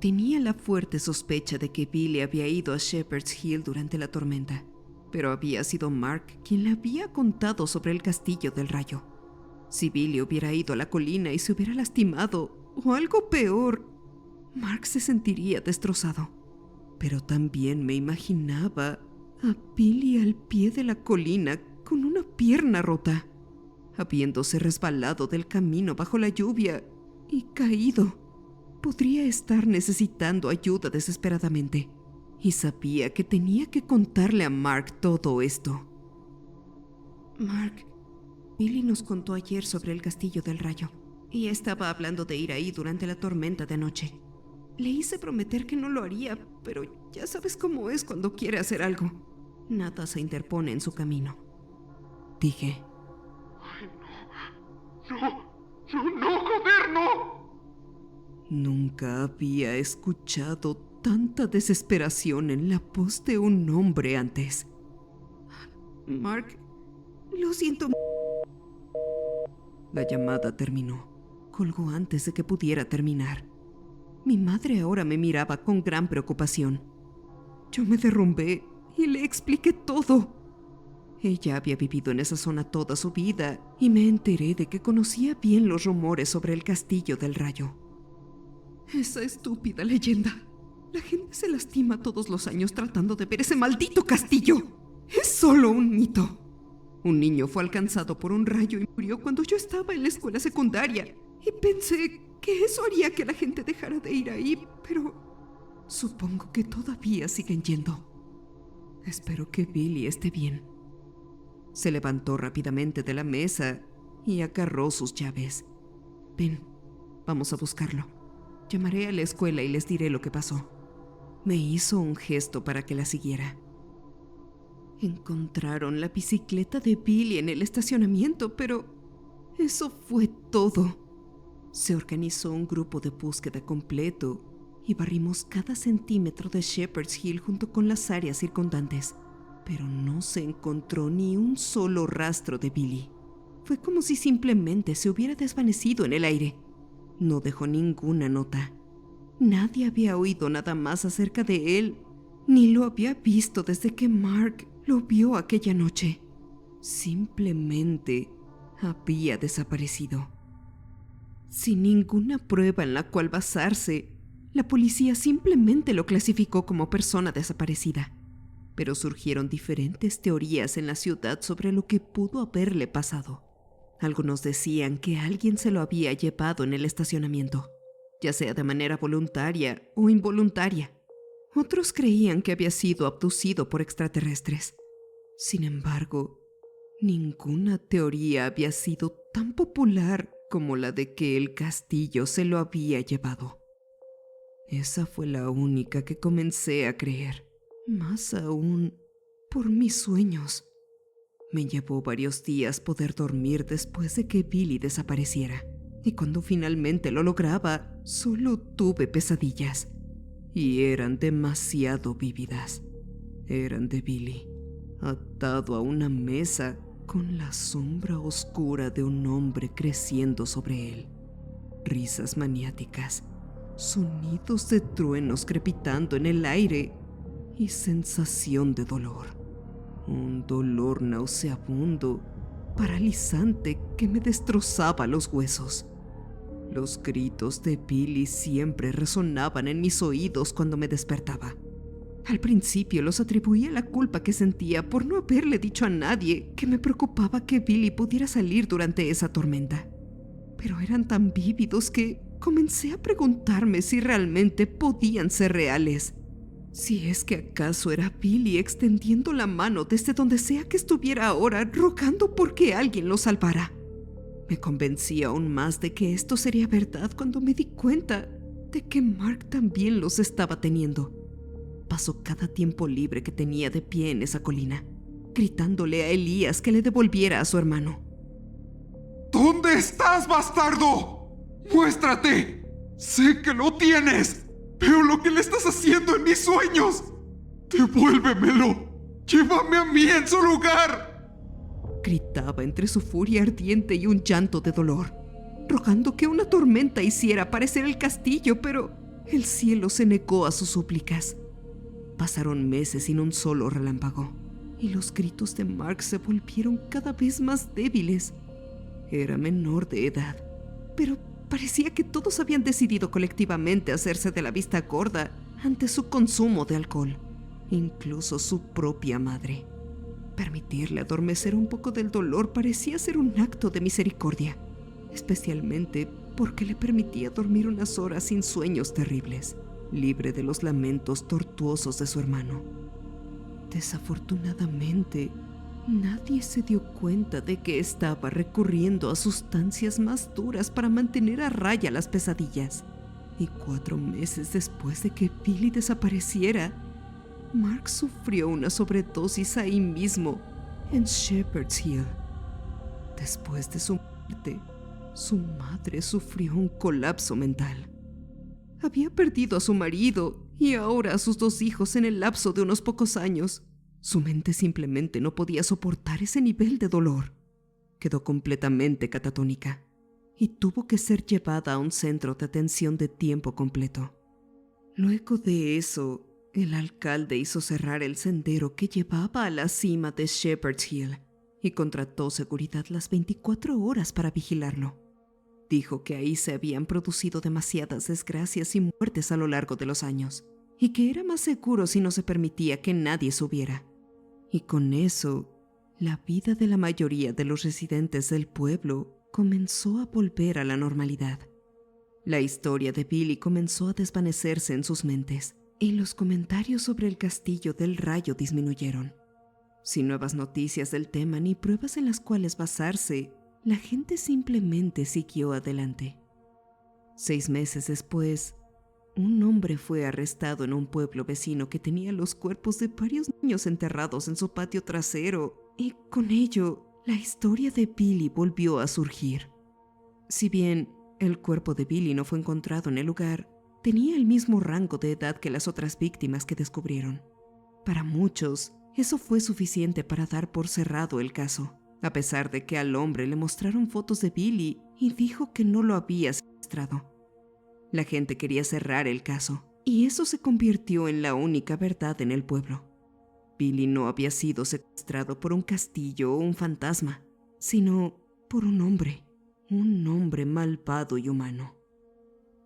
Tenía la fuerte sospecha de que Billy había ido a Shepherd's Hill durante la tormenta, pero había sido Mark quien le había contado sobre el castillo del rayo. Si Billy hubiera ido a la colina y se hubiera lastimado, o algo peor, Mark se sentiría destrozado. Pero también me imaginaba a Billy al pie de la colina con una pierna rota, habiéndose resbalado del camino bajo la lluvia y caído. Podría estar necesitando ayuda desesperadamente, y sabía que tenía que contarle a Mark todo esto. Mark, Billy nos contó ayer sobre el castillo del rayo, y estaba hablando de ir ahí durante la tormenta de anoche. Le hice prometer que no lo haría, pero ya sabes cómo es cuando quiere hacer algo. Nada se interpone en su camino. Dije. ¡Ay, no, joder, no! Nunca había escuchado tanta desesperación en la voz de un hombre antes. Mark, lo siento. La llamada terminó. Colgó antes de que pudiera terminar. Mi madre ahora me miraba con gran preocupación. Yo me derrumbé y le expliqué todo. Ella había vivido en esa zona toda su vida y me enteré de que conocía bien los rumores sobre el castillo del rayo. Esa estúpida leyenda. La gente se lastima todos los años tratando de ver ese maldito castillo. Es solo un mito. Un niño fue alcanzado por un rayo y murió cuando yo estaba en la escuela secundaria. Y pensé que eso haría que la gente dejara de ir ahí, pero supongo que todavía siguen yendo. Espero que Billy esté bien. Se levantó rápidamente de la mesa y agarró sus llaves. Ven, vamos a buscarlo. Llamaré a la escuela y les diré lo que pasó. Me hizo un gesto para que la siguiera. Encontraron la bicicleta de Billy en el estacionamiento, pero eso fue todo. Se organizó un grupo de búsqueda completo y barrimos cada centímetro de Shepherd's Hill junto con las áreas circundantes, pero no se encontró ni un solo rastro de Billy. Fue como si simplemente se hubiera desvanecido en el aire. No dejó ninguna nota. Nadie había oído nada más acerca de él, ni lo había visto desde que Mark lo vio aquella noche. Simplemente había desaparecido. Sin ninguna prueba en la cual basarse, la policía simplemente lo clasificó como persona desaparecida. Pero surgieron diferentes teorías en la ciudad sobre lo que pudo haberle pasado. Algunos decían que alguien se lo había llevado en el estacionamiento, ya sea de manera voluntaria o involuntaria. Otros creían que había sido abducido por extraterrestres. Sin embargo, ninguna teoría había sido tan popular como la de que el castillo se lo había llevado. Esa fue la única que comencé a creer, más aún por mis sueños. Me llevó varios días poder dormir después de que Billy desapareciera, y cuando finalmente lo lograba, solo tuve pesadillas, y eran demasiado vívidas. Eran de Billy, atado a una mesa con la sombra oscura de un hombre creciendo sobre él. Risas maniáticas, sonidos de truenos crepitando en el aire y sensación de dolor. Un dolor nauseabundo, paralizante que me destrozaba los huesos. Los gritos de Billy siempre resonaban en mis oídos cuando me despertaba. Al principio los atribuía a la culpa que sentía por no haberle dicho a nadie que me preocupaba que Billy pudiera salir durante esa tormenta. Pero eran tan vívidos que comencé a preguntarme si realmente podían ser reales. Si es que acaso era Billy extendiendo la mano desde donde sea que estuviera ahora, rogando por que alguien lo salvara. Me convencí aún más de que esto sería verdad cuando me di cuenta de que Mark también los estaba teniendo. Pasó cada tiempo libre que tenía de pie en esa colina, gritándole a Elías que le devolviera a su hermano. ¿Dónde estás, bastardo? ¡Muéstrate! Sé que lo tienes. Veo lo que le estás haciendo en mis sueños. ¡Devuélvemelo! ¡Llévame a mí en su lugar! Gritaba entre su furia ardiente y un llanto de dolor, rogando que una tormenta hiciera aparecer el castillo, pero El cielo se negó a sus súplicas. Pasaron meses sin un solo relámpago, y los gritos de Mark se volvieron cada vez más débiles. Era menor de edad, pero parecía que todos habían decidido colectivamente hacerse de la vista gorda ante su consumo de alcohol, incluso su propia madre. Permitirle adormecer un poco del dolor parecía ser un acto de misericordia, especialmente porque le permitía dormir unas horas sin sueños terribles, libre de los lamentos tortuosos de su hermano. Desafortunadamente, nadie se dio cuenta de que estaba recurriendo a sustancias más duras para mantener a raya las pesadillas. Y 4 meses después de que Billy desapareciera, Mark sufrió una sobredosis ahí mismo, en Shepherd's Hill. Después de su muerte, su madre sufrió un colapso mental. Había perdido a su marido y ahora a sus 2 hijos en el lapso de unos pocos años. Su mente simplemente no podía soportar ese nivel de dolor. Quedó completamente catatónica y tuvo que ser llevada a un centro de atención de tiempo completo. Luego de eso, el alcalde hizo cerrar el sendero que llevaba a la cima de Shepherd's Hill y contrató seguridad las 24 horas para vigilarlo. Dijo que ahí se habían producido demasiadas desgracias y muertes a lo largo de los años, y que era más seguro si no se permitía que nadie subiera. Y con eso, la vida de la mayoría de los residentes del pueblo comenzó a volver a la normalidad. La historia de Billy comenzó a desvanecerse en sus mentes, y los comentarios sobre el castillo del rayo disminuyeron. Sin nuevas noticias del tema ni pruebas en las cuales basarse, la gente simplemente siguió adelante. 6 meses después, un hombre fue arrestado en un pueblo vecino que tenía los cuerpos de varios niños enterrados en su patio trasero, y con ello, la historia de Billy volvió a surgir. Si bien el cuerpo de Billy no fue encontrado en el lugar, tenía el mismo rango de edad que las otras víctimas que descubrieron. Para muchos, eso fue suficiente para dar por cerrado el caso, a pesar de que al hombre le mostraron fotos de Billy y dijo que no lo había secuestrado. La gente quería cerrar el caso, y eso se convirtió en la única verdad en el pueblo. Billy no había sido secuestrado por un castillo o un fantasma, sino por un hombre malvado y humano.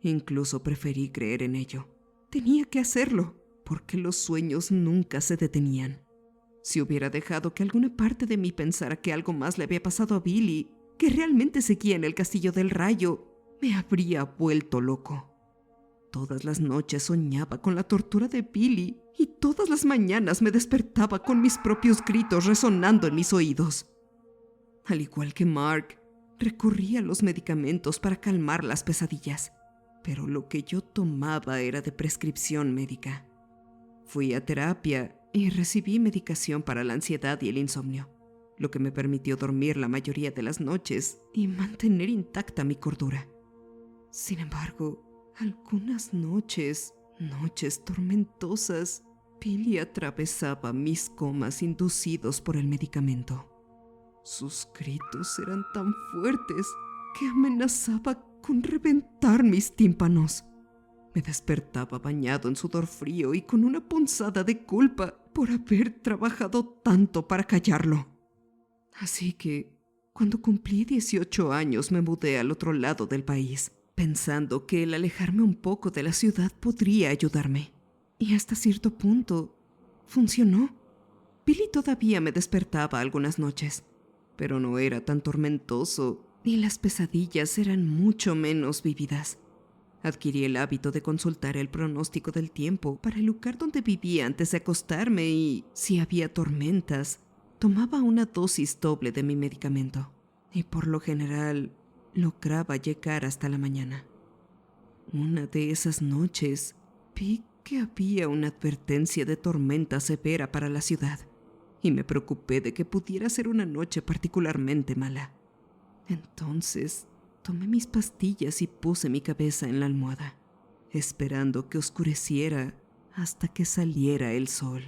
Incluso preferí creer en ello. Tenía que hacerlo, porque los sueños nunca se detenían. Si hubiera dejado que alguna parte de mí pensara que algo más le había pasado a Billy, que realmente seguía en el castillo del rayo, me habría vuelto loco. Todas las noches soñaba con la tortura de Billy y todas las mañanas me despertaba con mis propios gritos resonando en mis oídos. Al igual que Mark, recurría a los medicamentos para calmar las pesadillas, pero lo que yo tomaba era de prescripción médica. Fui a terapia y recibí medicación para la ansiedad y el insomnio, lo que me permitió dormir la mayoría de las noches y mantener intacta mi cordura. Sin embargo, algunas noches tormentosas, Billy atravesaba mis comas inducidos por el medicamento. Sus gritos eran tan fuertes que amenazaba con reventar mis tímpanos. Me despertaba bañado en sudor frío y con una punzada de culpa por haber trabajado tanto para callarlo. Así que, cuando cumplí 18 años, me mudé al otro lado del país, pensando que el alejarme un poco de la ciudad podría ayudarme. Y hasta cierto punto, funcionó. Billy todavía me despertaba algunas noches, pero no era tan tormentoso y las pesadillas eran mucho menos vívidas. Adquirí el hábito de consultar el pronóstico del tiempo para el lugar donde vivía antes de acostarme y, si había tormentas, tomaba una dosis doble de mi medicamento. Y por lo general, lograba llegar hasta la mañana. Una de esas noches, vi que había una advertencia de tormenta severa para la ciudad, y me preocupé de que pudiera ser una noche particularmente mala. Entonces, tomé mis pastillas y puse mi cabeza en la almohada, esperando que oscureciera hasta que saliera el sol.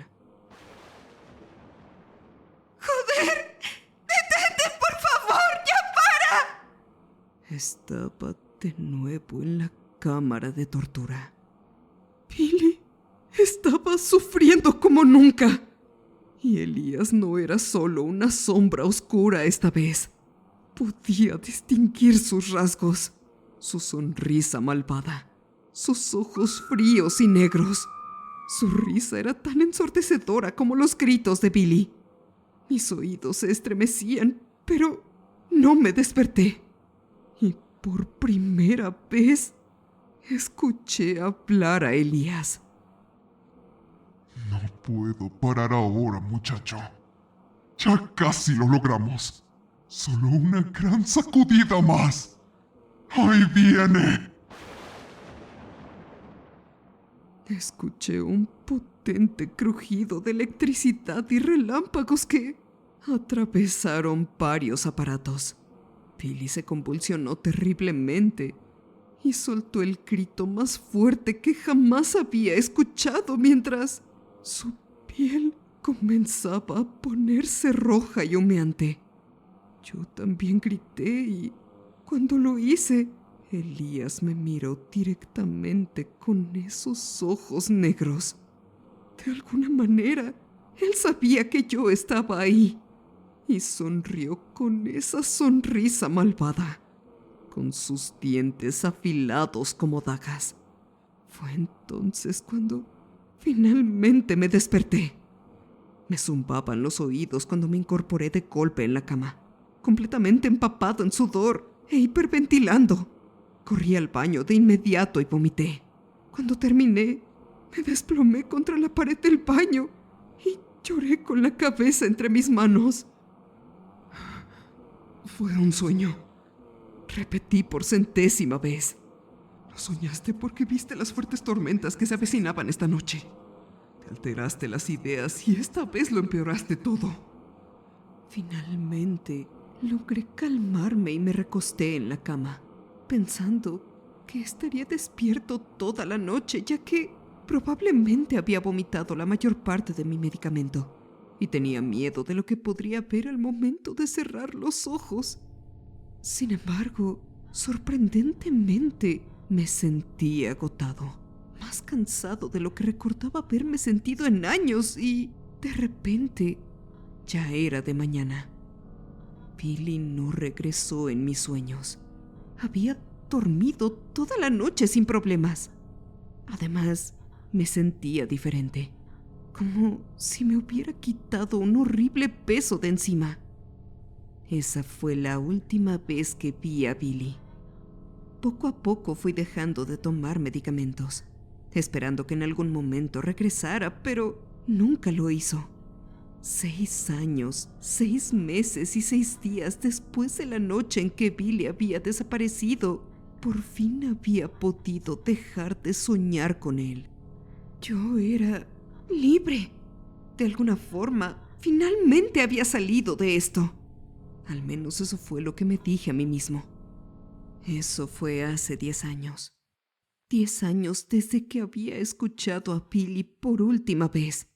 ¡Joder! ¡Detente, por favor! ¡Ya para! Estaba de nuevo en la cámara de tortura. Billy estaba sufriendo como nunca. Y Elías no era solo una sombra oscura esta vez. Podía distinguir sus rasgos, su sonrisa malvada, sus ojos fríos y negros. Su risa era tan ensordecedora como los gritos de Billy. Mis oídos se estremecían, pero no me desperté. Y por primera vez escuché hablar a Elías. No puedo parar ahora, muchacho. Ya casi lo logramos. Solo una gran sacudida más. ¡Ahí viene! Escuché un potente crujido de electricidad y relámpagos que atravesaron varios aparatos. Billy se convulsionó terriblemente y soltó el grito más fuerte que jamás había escuchado mientras su piel comenzaba a ponerse roja y humeante. Yo también grité y cuando lo hice, Elías me miró directamente con esos ojos negros. De alguna manera, él sabía que yo estaba ahí y sonrió con esa sonrisa malvada, con sus dientes afilados como dagas. Fue entonces cuando finalmente me desperté. Me zumbaban los oídos cuando me incorporé de golpe en la cama, completamente empapado en sudor e hiperventilando. Corrí al baño de inmediato y vomité. Cuando terminé, me desplomé contra la pared del baño y lloré con la cabeza entre mis manos. Fue un sueño. Repetí por centésima vez. Lo soñaste porque viste las fuertes tormentas que se avecinaban esta noche. Te alteraste las ideas y esta vez lo empeoraste todo. Finalmente, logré calmarme y me recosté en la cama, pensando que estaría despierto toda la noche, ya que probablemente había vomitado la mayor parte de mi medicamento y tenía miedo de lo que podría ver al momento de cerrar los ojos. Sin embargo, sorprendentemente, me sentí agotado, más cansado de lo que recordaba haberme sentido en años y, de repente, ya era de mañana. Billy no regresó en mis sueños. Había dormido toda la noche sin problemas. Además, me sentía diferente, como si me hubiera quitado un horrible peso de encima. Esa fue la última vez que vi a Billy. Poco a poco fui dejando de tomar medicamentos, esperando que en algún momento regresara, pero nunca lo hizo. 6 años, 6 meses y 6 días después de la noche en que Billy había desaparecido, por fin había podido dejar de soñar con él. Yo era libre. De alguna forma, finalmente había salido de esto. Al menos eso fue lo que me dije a mí mismo. Eso fue hace 10 años. 10 años desde que había escuchado a Billy por última vez.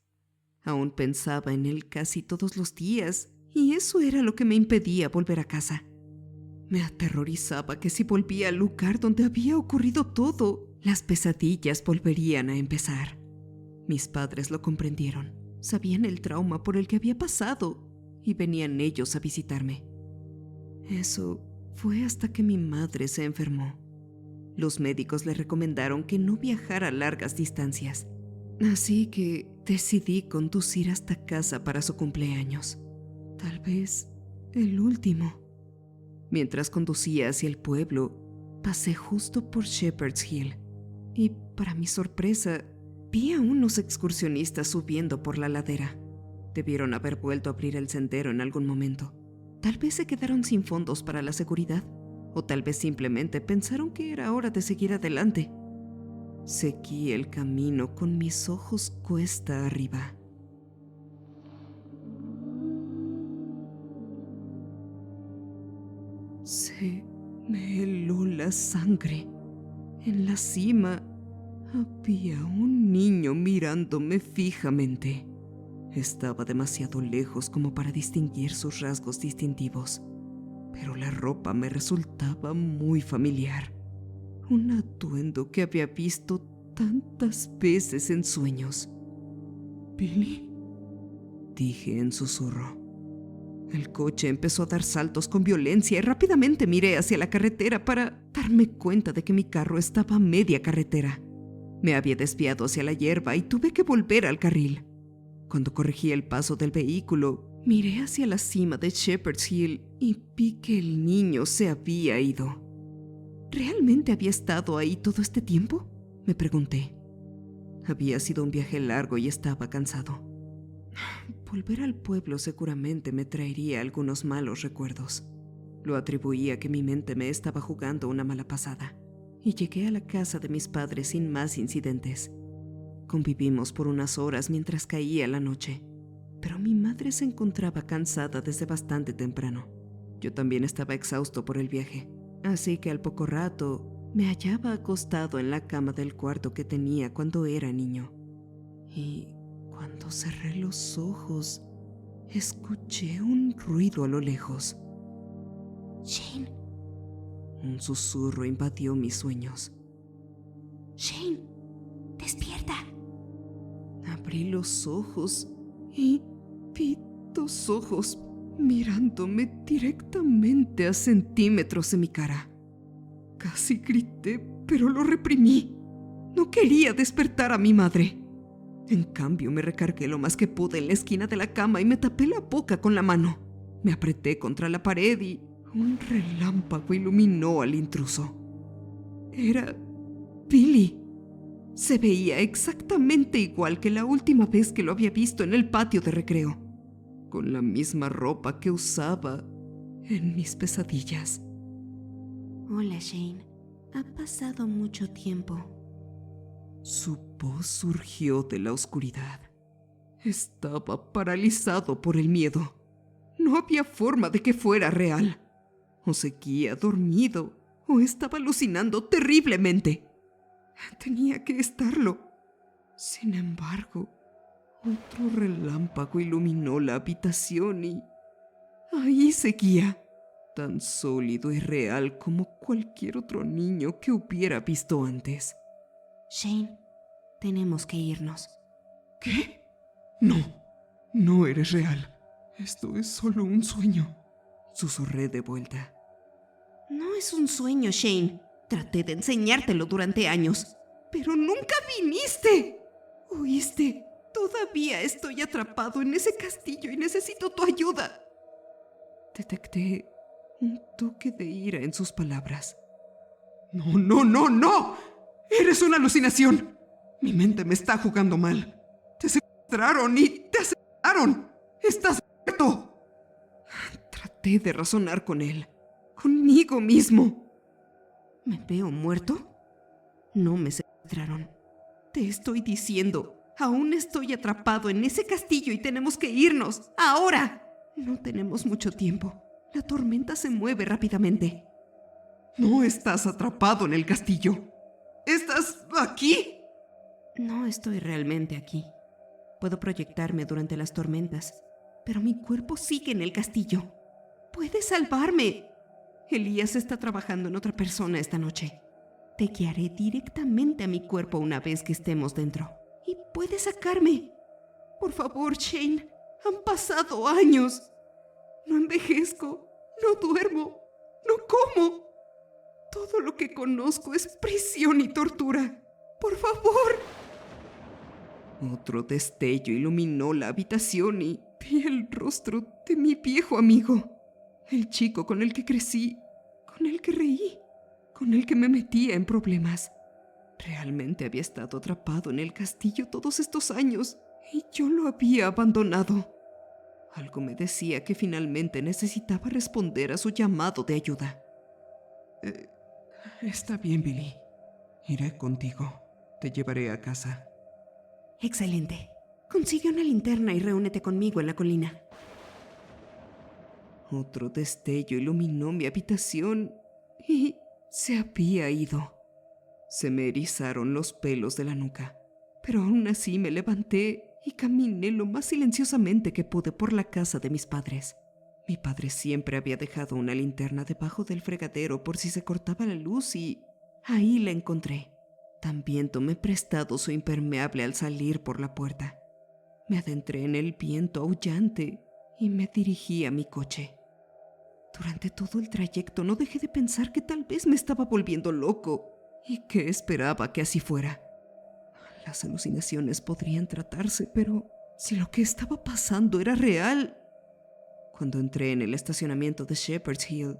Aún pensaba en él casi todos los días, y eso era lo que me impedía volver a casa. Me aterrorizaba que si volvía al lugar donde había ocurrido todo, las pesadillas volverían a empezar. Mis padres lo comprendieron, sabían el trauma por el que había pasado, y venían ellos a visitarme. Eso fue hasta que mi madre se enfermó. Los médicos le recomendaron que no viajara a largas distancias, así que decidí conducir hasta casa para su cumpleaños. Tal vez el último. Mientras conducía hacia el pueblo, pasé justo por Shepherd's Hill y, para mi sorpresa, vi a unos excursionistas subiendo por la ladera. Debieron haber vuelto a abrir el sendero en algún momento. Tal vez se quedaron sin fondos para la seguridad, o tal vez simplemente pensaron que era hora de seguir adelante. Seguí el camino con mis ojos cuesta arriba. Se me heló la sangre. En la cima había un niño mirándome fijamente. Estaba demasiado lejos como para distinguir sus rasgos distintivos, pero la ropa me resultaba muy familiar. Un atuendo que había visto tantas veces en sueños. «¿Billy?», dije en susurro. El coche empezó a dar saltos con violencia y rápidamente miré hacia la carretera para darme cuenta de que mi carro estaba a media carretera. Me había desviado hacia la hierba y tuve que volver al carril. Cuando corregí el paso del vehículo, miré hacia la cima de Shepherd's Hill y vi que el niño se había ido. ¿Realmente había estado ahí todo este tiempo?, me pregunté. Había sido un viaje largo y estaba cansado. Volver al pueblo seguramente me traería algunos malos recuerdos. Lo atribuí a que mi mente me estaba jugando una mala pasada, y llegué a la casa de mis padres sin más incidentes. Convivimos por unas horas mientras caía la noche, pero mi madre se encontraba cansada desde bastante temprano. Yo también estaba exhausto por el viaje, así que al poco rato me hallaba acostado en la cama del cuarto que tenía cuando era niño. Y cuando cerré los ojos, escuché un ruido a lo lejos. Shane, Un susurro invadió mis sueños. Shane, despierta. Abrí los ojos y vi dos ojos mirándome directamente a centímetros de mi cara. Casi grité, pero lo reprimí. No quería despertar a mi madre. En cambio, me recargué lo más que pude en la esquina de la cama y me tapé la boca con la mano. Me apreté contra la pared y un relámpago iluminó al intruso. Era Billy. Se veía exactamente igual que la última vez que lo había visto en el patio de recreo, con la misma ropa que usaba en mis pesadillas. Hola, Shane. Ha pasado mucho tiempo. Su voz surgió de la oscuridad. Estaba paralizado por el miedo. No había forma de que fuera real. O seguía dormido, o estaba alucinando terriblemente. Tenía que estarlo. Sin embargo, otro relámpago iluminó la habitación y ahí seguía, tan sólido y real como cualquier otro niño que hubiera visto antes. Shane, tenemos que irnos. ¿Qué? No, no eres real. Esto es solo un sueño. Susurré de vuelta. No es un sueño, Shane. Traté de enseñártelo durante años, pero nunca viniste. ¿Oíste? Todavía estoy atrapado en ese castillo y necesito tu ayuda. Detecté un toque de ira en sus palabras. No, no, no, no. Eres una alucinación. Mi mente me está jugando mal. Te secuestraron y te asesinaron. Estás muerto. Traté de razonar con él, conmigo mismo. ¿Me veo muerto? No me secuestraron. Te estoy diciendo, aún estoy atrapado en ese castillo y tenemos que irnos, ahora. No tenemos mucho tiempo. La tormenta se mueve rápidamente. No estás atrapado en el castillo. ¿Estás aquí? No estoy realmente aquí. Puedo proyectarme durante las tormentas, pero mi cuerpo sigue en el castillo. ¡Puedes salvarme! Elías está trabajando en otra persona esta noche. Te guiaré directamente a mi cuerpo una vez que estemos dentro. Y puedes sacarme. Por favor, Shane. Han pasado años. No envejezco. No duermo. No como. Todo lo que conozco es prisión y tortura. ¡Por favor! Otro destello iluminó la habitación y vi el rostro de mi viejo amigo. El chico con el que crecí, con el que reí, con el que me metía en problemas. Realmente había estado atrapado en el castillo todos estos años y yo lo había abandonado. Algo me decía que finalmente necesitaba responder a su llamado de ayuda. Está bien, Billy. Iré contigo. Te llevaré a casa. Excelente. Consigue una linterna y reúnete conmigo en la colina. Otro destello iluminó mi habitación y se había ido. Se me erizaron los pelos de la nuca, pero aún así me levanté y caminé lo más silenciosamente que pude por la casa de mis padres. Mi padre siempre había dejado una linterna debajo del fregadero por si se cortaba la luz y ahí la encontré. También tomé prestado su impermeable al salir por la puerta. Me adentré en el viento aullante y me dirigí a mi coche. Durante todo el trayecto no dejé de pensar que tal vez me estaba volviendo loco y que esperaba que así fuera. Las alucinaciones podrían tratarse, pero si lo que estaba pasando era real. Cuando entré en el estacionamiento de Shepherd's Hill,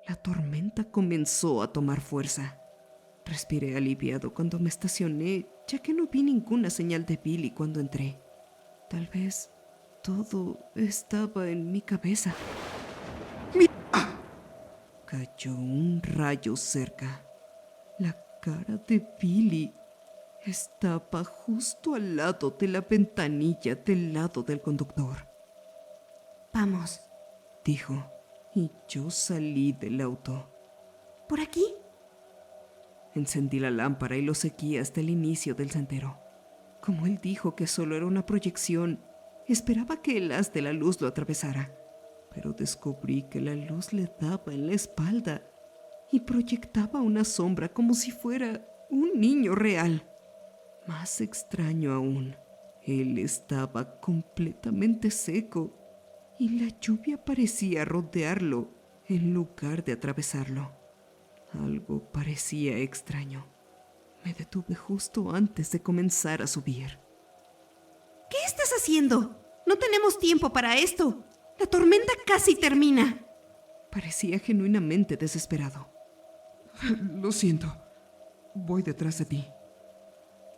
la tormenta comenzó a tomar fuerza. Respiré aliviado cuando me estacioné, ya que no vi ninguna señal de Billy cuando entré. Tal vez todo estaba en mi cabeza. ¡Mira! Cayó un rayo cerca. La cara de Billy estaba justo al lado de la ventanilla del lado del conductor. Vamos. Dijo, y yo salí del auto. ¿Por aquí? Encendí la lámpara y lo seguí hasta el inicio del sendero. Como él dijo que solo era una proyección, esperaba que el haz de la luz lo atravesara, pero descubrí que la luz le daba en la espalda y proyectaba una sombra como si fuera un niño real. Más extraño aún, él estaba completamente seco y la lluvia parecía rodearlo en lugar de atravesarlo. Algo parecía extraño. Me detuve justo antes de comenzar a subir. ¿Qué estás haciendo? No tenemos tiempo para esto. La tormenta casi termina. Parecía genuinamente desesperado. Lo siento. Voy detrás de ti.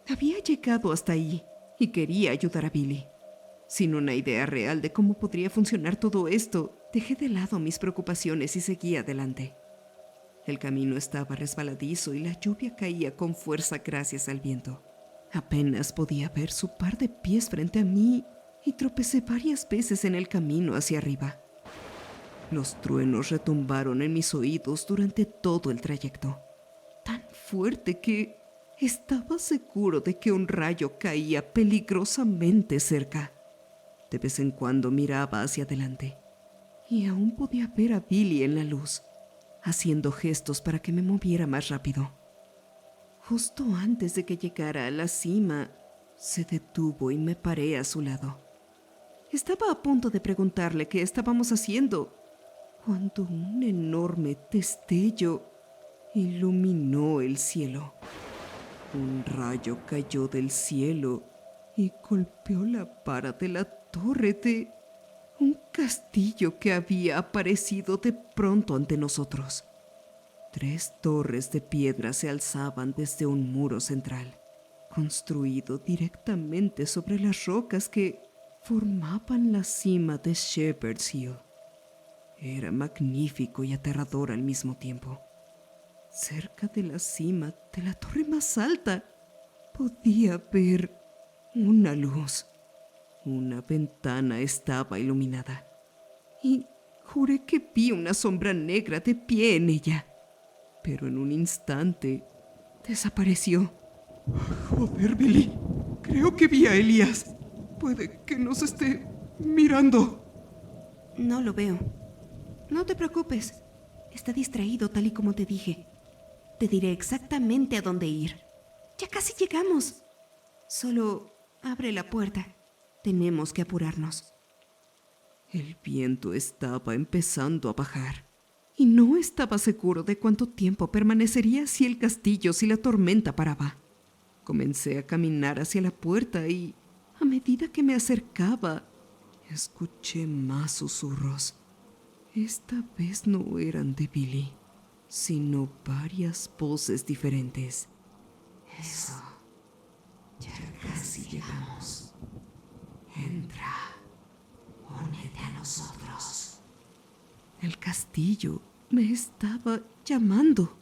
Había llegado hasta ahí y quería ayudar a Billy. Sin una idea real de cómo podría funcionar todo esto, dejé de lado mis preocupaciones y seguí adelante. El camino estaba resbaladizo y la lluvia caía con fuerza gracias al viento. Apenas podía ver su par de pies frente a mí y tropecé varias veces en el camino hacia arriba. Los truenos retumbaron en mis oídos durante todo el trayecto, tan fuerte que estaba seguro de que un rayo caía peligrosamente cerca. De vez en cuando miraba hacia adelante y aún podía ver a Billy en la luz, haciendo gestos para que me moviera más rápido. Justo antes de que llegara a la cima, se detuvo y me paré a su lado. Estaba a punto de preguntarle qué estábamos haciendo, cuando un enorme destello iluminó el cielo. Un rayo cayó del cielo y golpeó la vara de la torre de un castillo que había aparecido de pronto ante nosotros. 3 torres de piedra se alzaban desde un muro central, construido directamente sobre las rocas que formaban la cima de Shepherd's Hill. Era magnífico y aterrador al mismo tiempo. Cerca de la cima de la torre más alta, podía ver una luz. Una ventana estaba iluminada y juré que vi una sombra negra de pie en ella, pero en un instante desapareció. Joder, Billy. Creo que vi a Elías. Puede que nos esté mirando. No lo veo. No te preocupes. Está distraído tal y como te dije. Te diré exactamente a dónde ir. Ya casi llegamos. Solo abre la puerta. Tenemos que apurarnos. El viento estaba empezando a bajar y no estaba seguro de cuánto tiempo permanecería así el castillo si la tormenta paraba. Comencé a caminar hacia la puerta y, a medida que me acercaba, escuché más susurros. Esta vez no eran de Billy, sino varias voces diferentes. Eso. Ya casi llegamos. Entra. Únete a nosotros. El castillo me estaba llamando,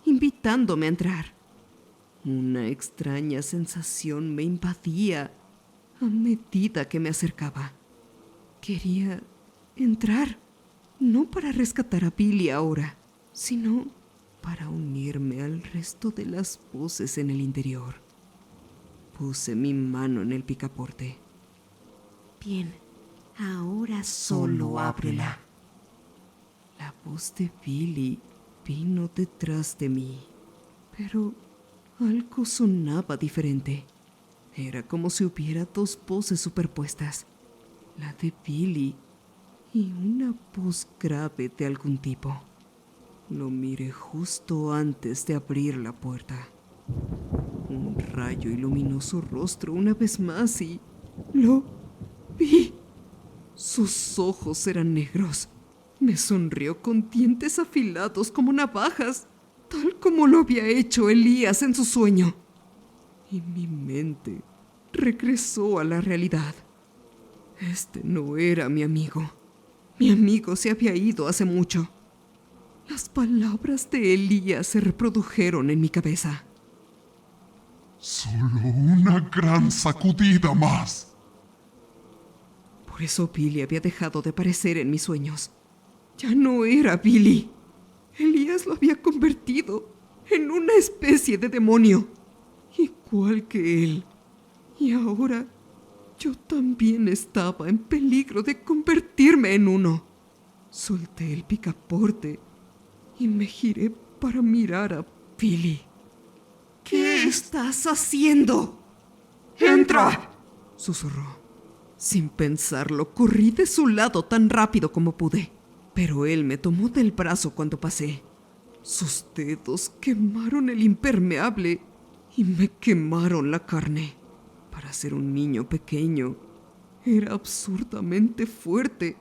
invitándome a entrar. Una extraña sensación me invadía a medida que me acercaba. Quería entrar, no para rescatar a Billy ahora, sino para unirme al resto de las voces en el interior. Puse mi mano en el picaporte. Bien, ahora solo ábrela. La voz de Billy vino detrás de mí, pero algo sonaba diferente. Era como si hubiera dos voces superpuestas, la de Billy y una voz grave de algún tipo. Lo miré justo antes de abrir la puerta. Un rayo iluminó su rostro una vez más y lo vi. Sus ojos eran negros. Me sonrió con dientes afilados como navajas, tal como lo había hecho Elías en su sueño. Y mi mente regresó a la realidad. Este no era mi amigo. Mi amigo se había ido hace mucho. Las palabras de Elías se reprodujeron en mi cabeza. Solo una gran sacudida más. Por eso Billy había dejado de aparecer en mis sueños. Ya no era Billy. Elías lo había convertido en una especie de demonio, igual que él. Y ahora yo también estaba en peligro de convertirme en uno. Solté el picaporte y me giré para mirar a Billy. ¿Qué estás haciendo? ¡Entra!, susurró. Sin pensarlo, corrí de su lado tan rápido como pude, pero él me tomó del brazo cuando pasé. Sus dedos quemaron el impermeable y me quemaron la carne. Para ser un niño pequeño, era absurdamente fuerte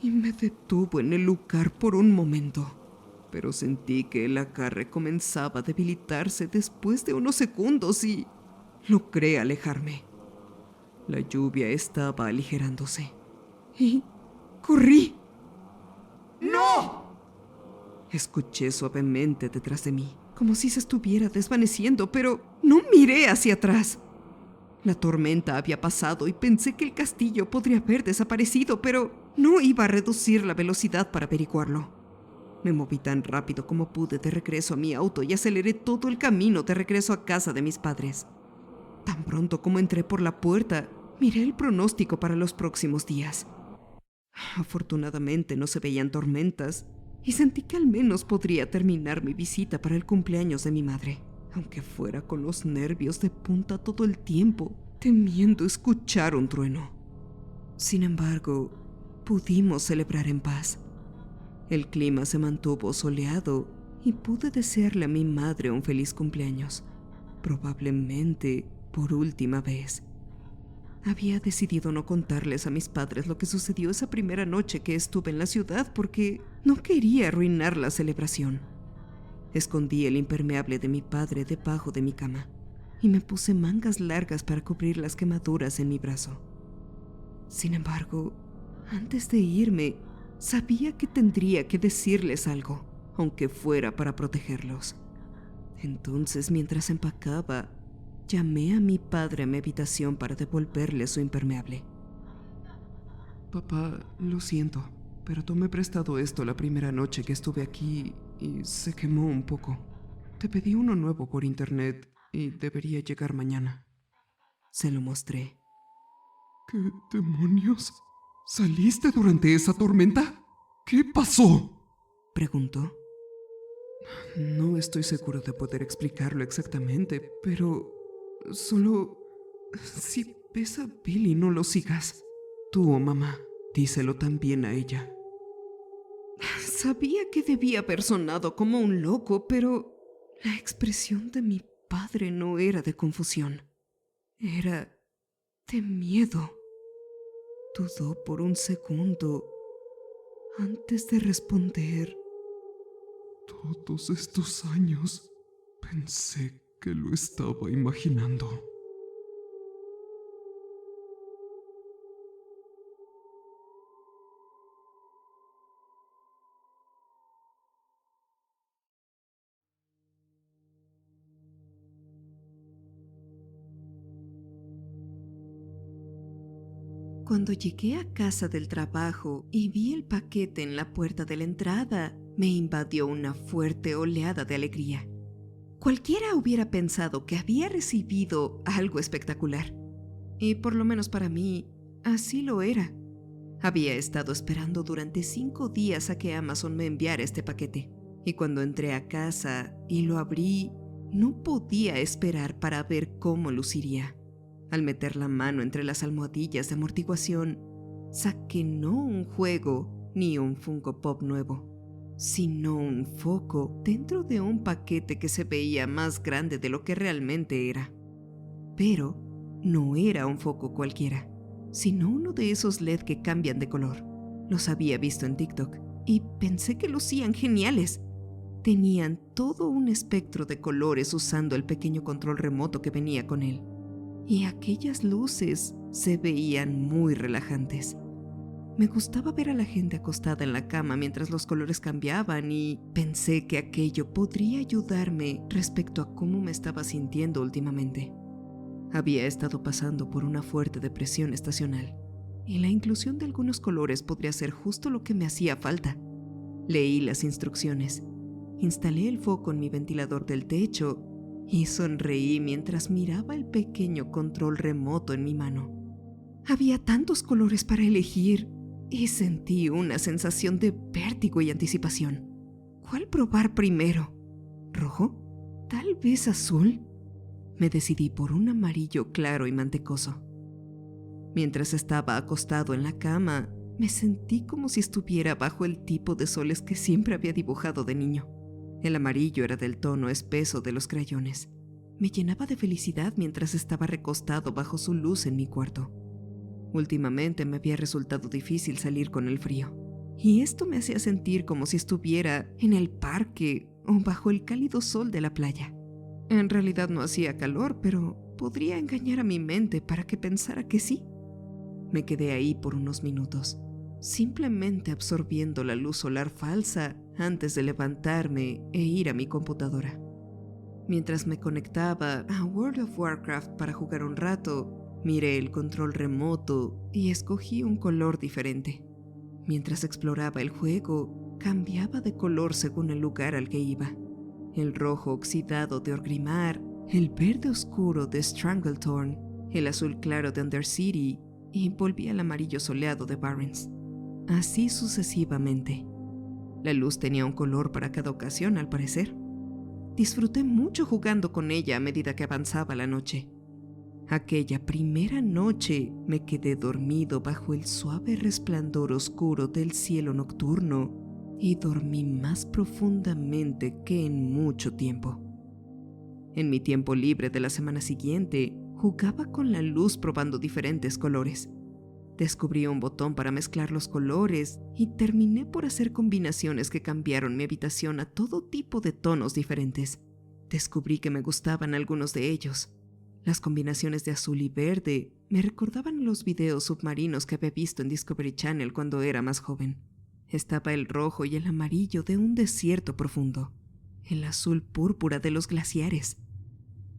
y me detuvo en el lugar por un momento. Pero sentí que el agarre comenzaba a debilitarse después de unos segundos y logré alejarme. La lluvia estaba aligerándose y corrí. ¡No! Escuché suavemente detrás de mí, como si se estuviera desvaneciendo, pero no miré hacia atrás. La tormenta había pasado y pensé que el castillo podría haber desaparecido, pero no iba a reducir la velocidad para averiguarlo. Me moví tan rápido como pude de regreso a mi auto y aceleré todo el camino de regreso a casa de mis padres. Tan pronto como entré por la puerta, miré el pronóstico para los próximos días. Afortunadamente no se veían tormentas y sentí que al menos podría terminar mi visita para el cumpleaños de mi madre, aunque fuera con los nervios de punta todo el tiempo, temiendo escuchar un trueno. Sin embargo, pudimos celebrar en paz. El clima se mantuvo soleado y pude desearle a mi madre un feliz cumpleaños, probablemente por última vez. Había decidido no contarles a mis padres lo que sucedió esa primera noche que estuve en la ciudad porque no quería arruinar la celebración. Escondí el impermeable de mi padre debajo de mi cama y me puse mangas largas para cubrir las quemaduras en mi brazo. Sin embargo, antes de irme, sabía que tendría que decirles algo, aunque fuera para protegerlos. Entonces, mientras empacaba, llamé a mi padre a mi habitación para devolverle su impermeable. Papá, lo siento, pero tomé prestado esto la primera noche que estuve aquí y se quemó un poco. Te pedí uno nuevo por internet y debería llegar mañana. Se lo mostré. ¿Qué demonios? ¿Saliste durante esa tormenta? ¿Qué pasó? Preguntó. No estoy seguro de poder explicarlo exactamente, pero solo... Si ves a Billy, no lo sigas. Tú o mamá, díselo también a ella. Sabía que debía haber sonado como un loco, pero la expresión de mi padre no era de confusión. Era de miedo. Dudó por un segundo antes de responder. Todos estos años pensé que lo estaba imaginando. Cuando llegué a casa del trabajo y vi el paquete en la puerta de la entrada, me invadió una fuerte oleada de alegría. Cualquiera hubiera pensado que había recibido algo espectacular. Y por lo menos para mí, así lo era. Había estado esperando durante 5 días a que Amazon me enviara este paquete. Y cuando entré a casa y lo abrí, no podía esperar para ver cómo luciría. Al meter la mano entre las almohadillas de amortiguación, saqué no un juego ni un Funko Pop nuevo, sino un foco dentro de un paquete que se veía más grande de lo que realmente era. Pero no era un foco cualquiera, sino uno de esos LED que cambian de color. Los había visto en TikTok y pensé que lucían geniales. Tenían todo un espectro de colores usando el pequeño control remoto que venía con él. Y aquellas luces se veían muy relajantes. Me gustaba ver a la gente acostada en la cama mientras los colores cambiaban y pensé que aquello podría ayudarme respecto a cómo me estaba sintiendo últimamente. Había estado pasando por una fuerte depresión estacional y la inclusión de algunos colores podría ser justo lo que me hacía falta. Leí las instrucciones, instalé el foco en mi ventilador del techo y sonreí mientras miraba el pequeño control remoto en mi mano. Había tantos colores para elegir y sentí una sensación de vértigo y anticipación. ¿Cuál probar primero? ¿Rojo? ¿Tal vez azul? Me decidí por un amarillo claro y mantecoso. Mientras estaba acostado en la cama, me sentí como si estuviera bajo el tipo de soles que siempre había dibujado de niño. El amarillo era del tono espeso de los crayones. Me llenaba de felicidad mientras estaba recostado bajo su luz en mi cuarto. Últimamente me había resultado difícil salir con el frío, y esto me hacía sentir como si estuviera en el parque o bajo el cálido sol de la playa. En realidad no hacía calor, pero podría engañar a mi mente para que pensara que sí. Me quedé ahí por unos minutos, simplemente absorbiendo la luz solar falsa antes de levantarme e ir a mi computadora. Mientras me conectaba a World of Warcraft para jugar un rato, miré el control remoto y escogí un color diferente. Mientras exploraba el juego, cambiaba de color según el lugar al que iba. El rojo oxidado de Orgrimmar, el verde oscuro de Stranglethorn, el azul claro de Undercity y volví al amarillo soleado de Barrens. Así sucesivamente. La luz tenía un color para cada ocasión, al parecer. Disfruté mucho jugando con ella a medida que avanzaba la noche. Aquella primera noche me quedé dormido bajo el suave resplandor oscuro del cielo nocturno y dormí más profundamente que en mucho tiempo. En mi tiempo libre de la semana siguiente, jugaba con la luz probando diferentes colores. Descubrí un botón para mezclar los colores y terminé por hacer combinaciones que cambiaron mi habitación a todo tipo de tonos diferentes. Descubrí que me gustaban algunos de ellos. Las combinaciones de azul y verde me recordaban los videos submarinos que había visto en Discovery Channel cuando era más joven. Estaba el rojo y el amarillo de un desierto profundo, el azul púrpura de los glaciares.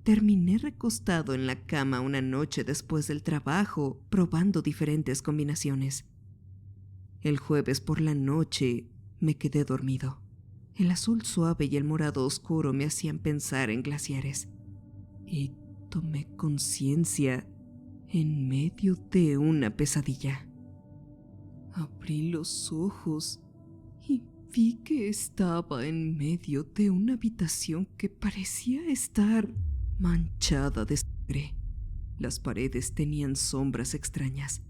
Terminé recostado en la cama una noche después del trabajo, probando diferentes combinaciones. El jueves por la noche me quedé dormido. El azul suave y el morado oscuro me hacían pensar en glaciares. Y tomé conciencia en medio de una pesadilla. Abrí los ojos y vi que estaba en medio de una habitación que parecía estar manchada de sangre. Las paredes tenían sombras extrañas.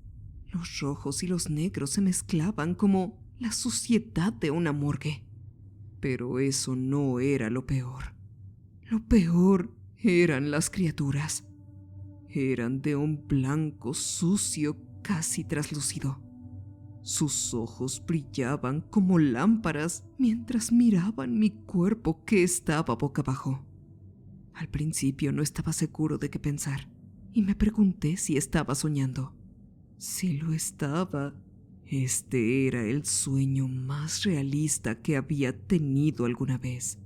Los rojos y los negros se mezclaban como la suciedad de una morgue. Pero eso no era lo peor. Lo peor eran las criaturas. Eran de un blanco sucio casi traslúcido. Sus ojos brillaban como lámparas mientras miraban mi cuerpo que estaba boca abajo. Al principio no estaba seguro de qué pensar y me pregunté si estaba soñando. Si lo estaba, este era el sueño más realista que había tenido alguna vez.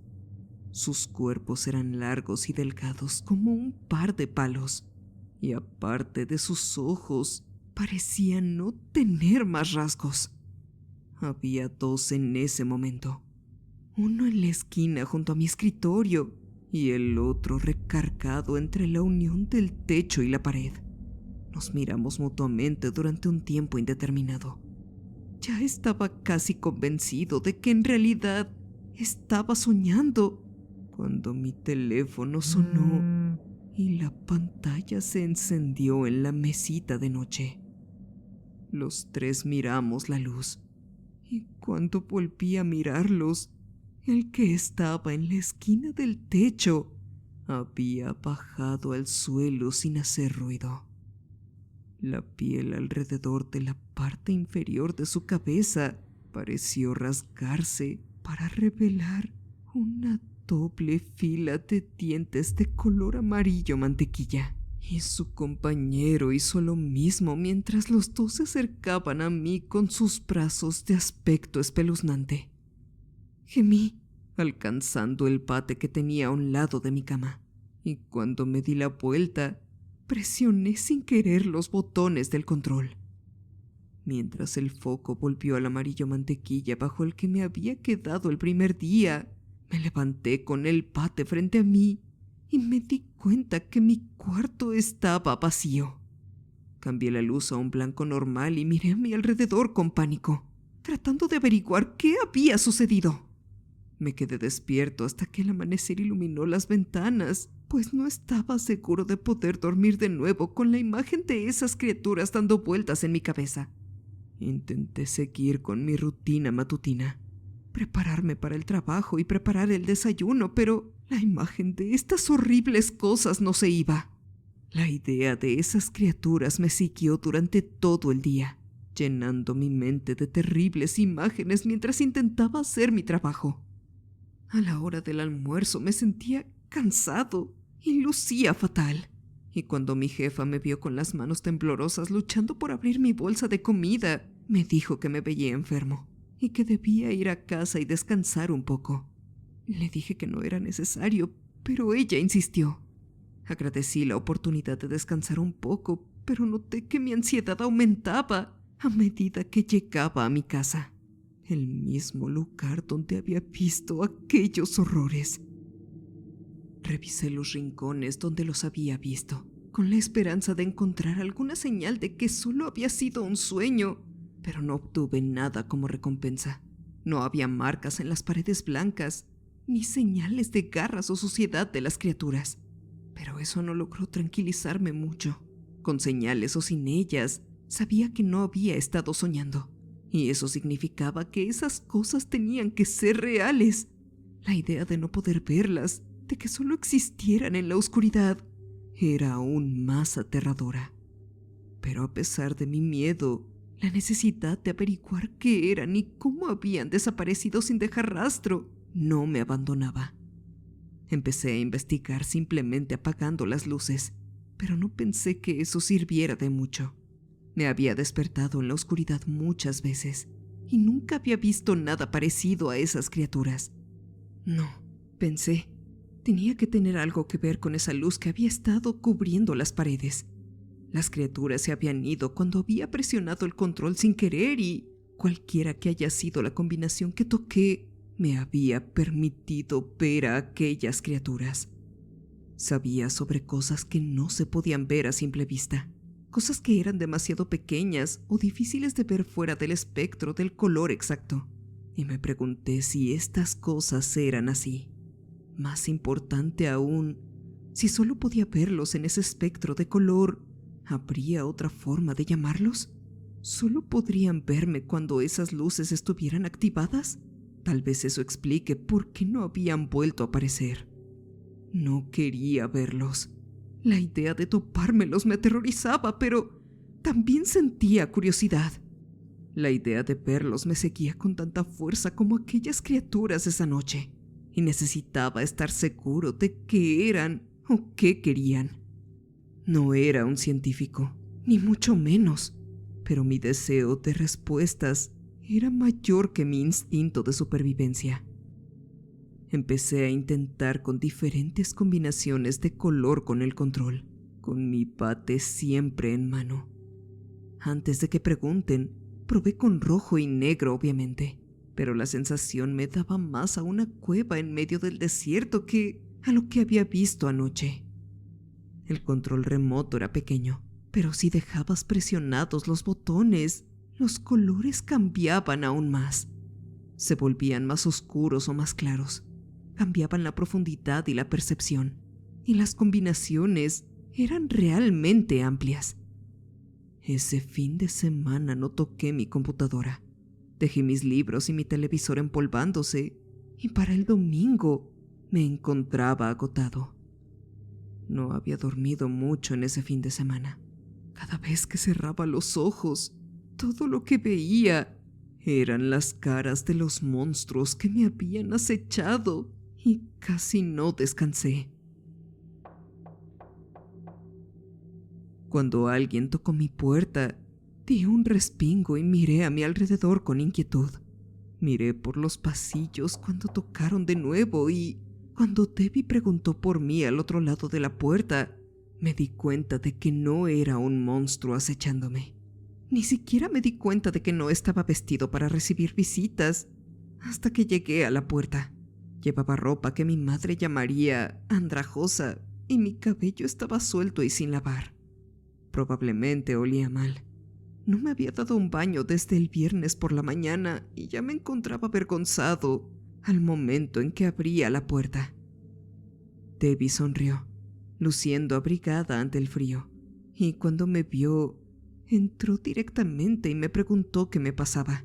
Sus cuerpos eran largos y delgados como un par de palos, y aparte de sus ojos, parecían no tener más rasgos. Había dos en ese momento, uno en la esquina junto a mi escritorio y el otro recargado entre la unión del techo y la pared. Nos miramos mutuamente durante un tiempo indeterminado. Ya estaba casi convencido de que en realidad estaba soñando cuando mi teléfono sonó y la pantalla se encendió en la mesita de noche. Los tres miramos la luz, y cuando volví a mirarlos, el que estaba en la esquina del techo había bajado al suelo sin hacer ruido. La piel alrededor de la parte inferior de su cabeza pareció rasgarse para revelar una doble fila de dientes de color amarillo mantequilla. Y su compañero hizo lo mismo mientras los dos se acercaban a mí con sus brazos de aspecto espeluznante. Gemí, alcanzando el bate que tenía a un lado de mi cama, y cuando me di la vuelta, presioné sin querer los botones del control. Mientras el foco volvió al amarillo mantequilla bajo el que me había quedado el primer día, me levanté con el bate frente a mí y me di cuenta que mi cuarto estaba vacío. Cambié la luz a un blanco normal y miré a mi alrededor con pánico, tratando de averiguar qué había sucedido. Me quedé despierto hasta que el amanecer iluminó las ventanas, pues no estaba seguro de poder dormir de nuevo con la imagen de esas criaturas dando vueltas en mi cabeza. Intenté seguir con mi rutina matutina, prepararme para el trabajo y preparar el desayuno, pero la imagen de estas horribles cosas no se iba. La idea de esas criaturas me siguió durante todo el día, llenando mi mente de terribles imágenes mientras intentaba hacer mi trabajo. A la hora del almuerzo me sentía cansado y lucía fatal. Y cuando mi jefa me vio con las manos temblorosas luchando por abrir mi bolsa de comida, me dijo que me veía enfermo y que debía ir a casa y descansar un poco. Le dije que no era necesario, pero ella insistió. Agradecí la oportunidad de descansar un poco, pero noté que mi ansiedad aumentaba a medida que llegaba a mi casa, el mismo lugar donde había visto aquellos horrores. Revisé los rincones donde los había visto, con la esperanza de encontrar alguna señal de que solo había sido un sueño, pero no obtuve nada como recompensa. No había marcas en las paredes blancas, ni señales de garras o suciedad de las criaturas. Pero eso no logró tranquilizarme mucho. Con señales o sin ellas, sabía que no había estado soñando. Y eso significaba que esas cosas tenían que ser reales. La idea de no poder verlas, de que solo existieran en la oscuridad, era aún más aterradora. Pero a pesar de mi miedo, la necesidad de averiguar qué eran y cómo habían desaparecido sin dejar rastro no me abandonaba. Empecé a investigar simplemente apagando las luces, pero no pensé que eso sirviera de mucho. Me había despertado en la oscuridad muchas veces y nunca había visto nada parecido a esas criaturas. No, pensé, tenía que tener algo que ver con esa luz que había estado cubriendo las paredes. Las criaturas se habían ido cuando había presionado el control sin querer y cualquiera que haya sido la combinación que toqué, me había permitido ver a aquellas criaturas. Sabía sobre cosas que no se podían ver a simple vista, cosas que eran demasiado pequeñas o difíciles de ver fuera del espectro del color exacto, y me pregunté si estas cosas eran así. Más importante aún, si solo podía verlos en ese espectro de color, ¿habría otra forma de llamarlos? ¿Solo podrían verme cuando esas luces estuvieran activadas? Tal vez eso explique por qué no habían vuelto a aparecer. No quería verlos. La idea de topármelos me aterrorizaba, pero también sentía curiosidad. La idea de verlos me seguía con tanta fuerza como aquellas criaturas esa noche, y necesitaba estar seguro de qué eran o qué querían. No era un científico, ni mucho menos, pero mi deseo de respuestas era mayor que mi instinto de supervivencia. Empecé a intentar con diferentes combinaciones de color con el control, con mi bate siempre en mano. Antes de que pregunten, probé con rojo y negro obviamente, pero la sensación me daba más a una cueva en medio del desierto que a lo que había visto anoche. El control remoto era pequeño, pero si dejabas presionados los botones, los colores cambiaban aún más. Se volvían más oscuros o más claros, cambiaban la profundidad y la percepción, y las combinaciones eran realmente amplias. Ese fin de semana no toqué mi computadora. Dejé mis libros y mi televisor empolvándose, y para el domingo me encontraba agotado. No había dormido mucho en ese fin de semana. Cada vez que cerraba los ojos, todo lo que veía eran las caras de los monstruos que me habían acechado, y casi no descansé. Cuando alguien tocó mi puerta, di un respingo y miré a mi alrededor con inquietud. Miré por los pasillos cuando tocaron de nuevo y cuando Debbie preguntó por mí al otro lado de la puerta, me di cuenta de que no era un monstruo acechándome. Ni siquiera me di cuenta de que no estaba vestido para recibir visitas hasta que llegué a la puerta. Llevaba ropa que mi madre llamaría andrajosa y mi cabello estaba suelto y sin lavar. Probablemente olía mal. No me había dado un baño desde el viernes por la mañana y ya me encontraba avergonzado al momento en que abría la puerta. Debbie sonrió, luciendo abrigada ante el frío, y cuando me vio, entró directamente y me preguntó qué me pasaba.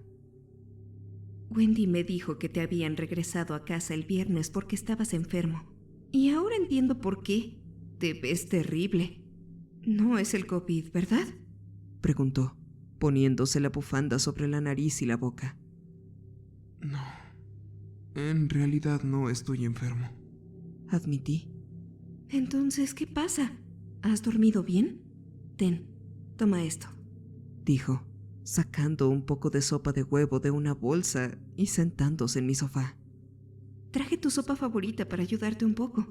Wendy me dijo que te habían regresado a casa el viernes porque estabas enfermo. Y ahora entiendo por qué. Te ves terrible. No es el COVID, ¿verdad? Preguntó, poniéndose la bufanda sobre la nariz y la boca. No, en realidad no estoy enfermo. Admití. Entonces, ¿qué pasa? ¿Has dormido bien? Ten, toma esto. Dijo, sacando un poco de sopa de huevo de una bolsa y sentándose en mi sofá. Traje tu sopa favorita para ayudarte un poco.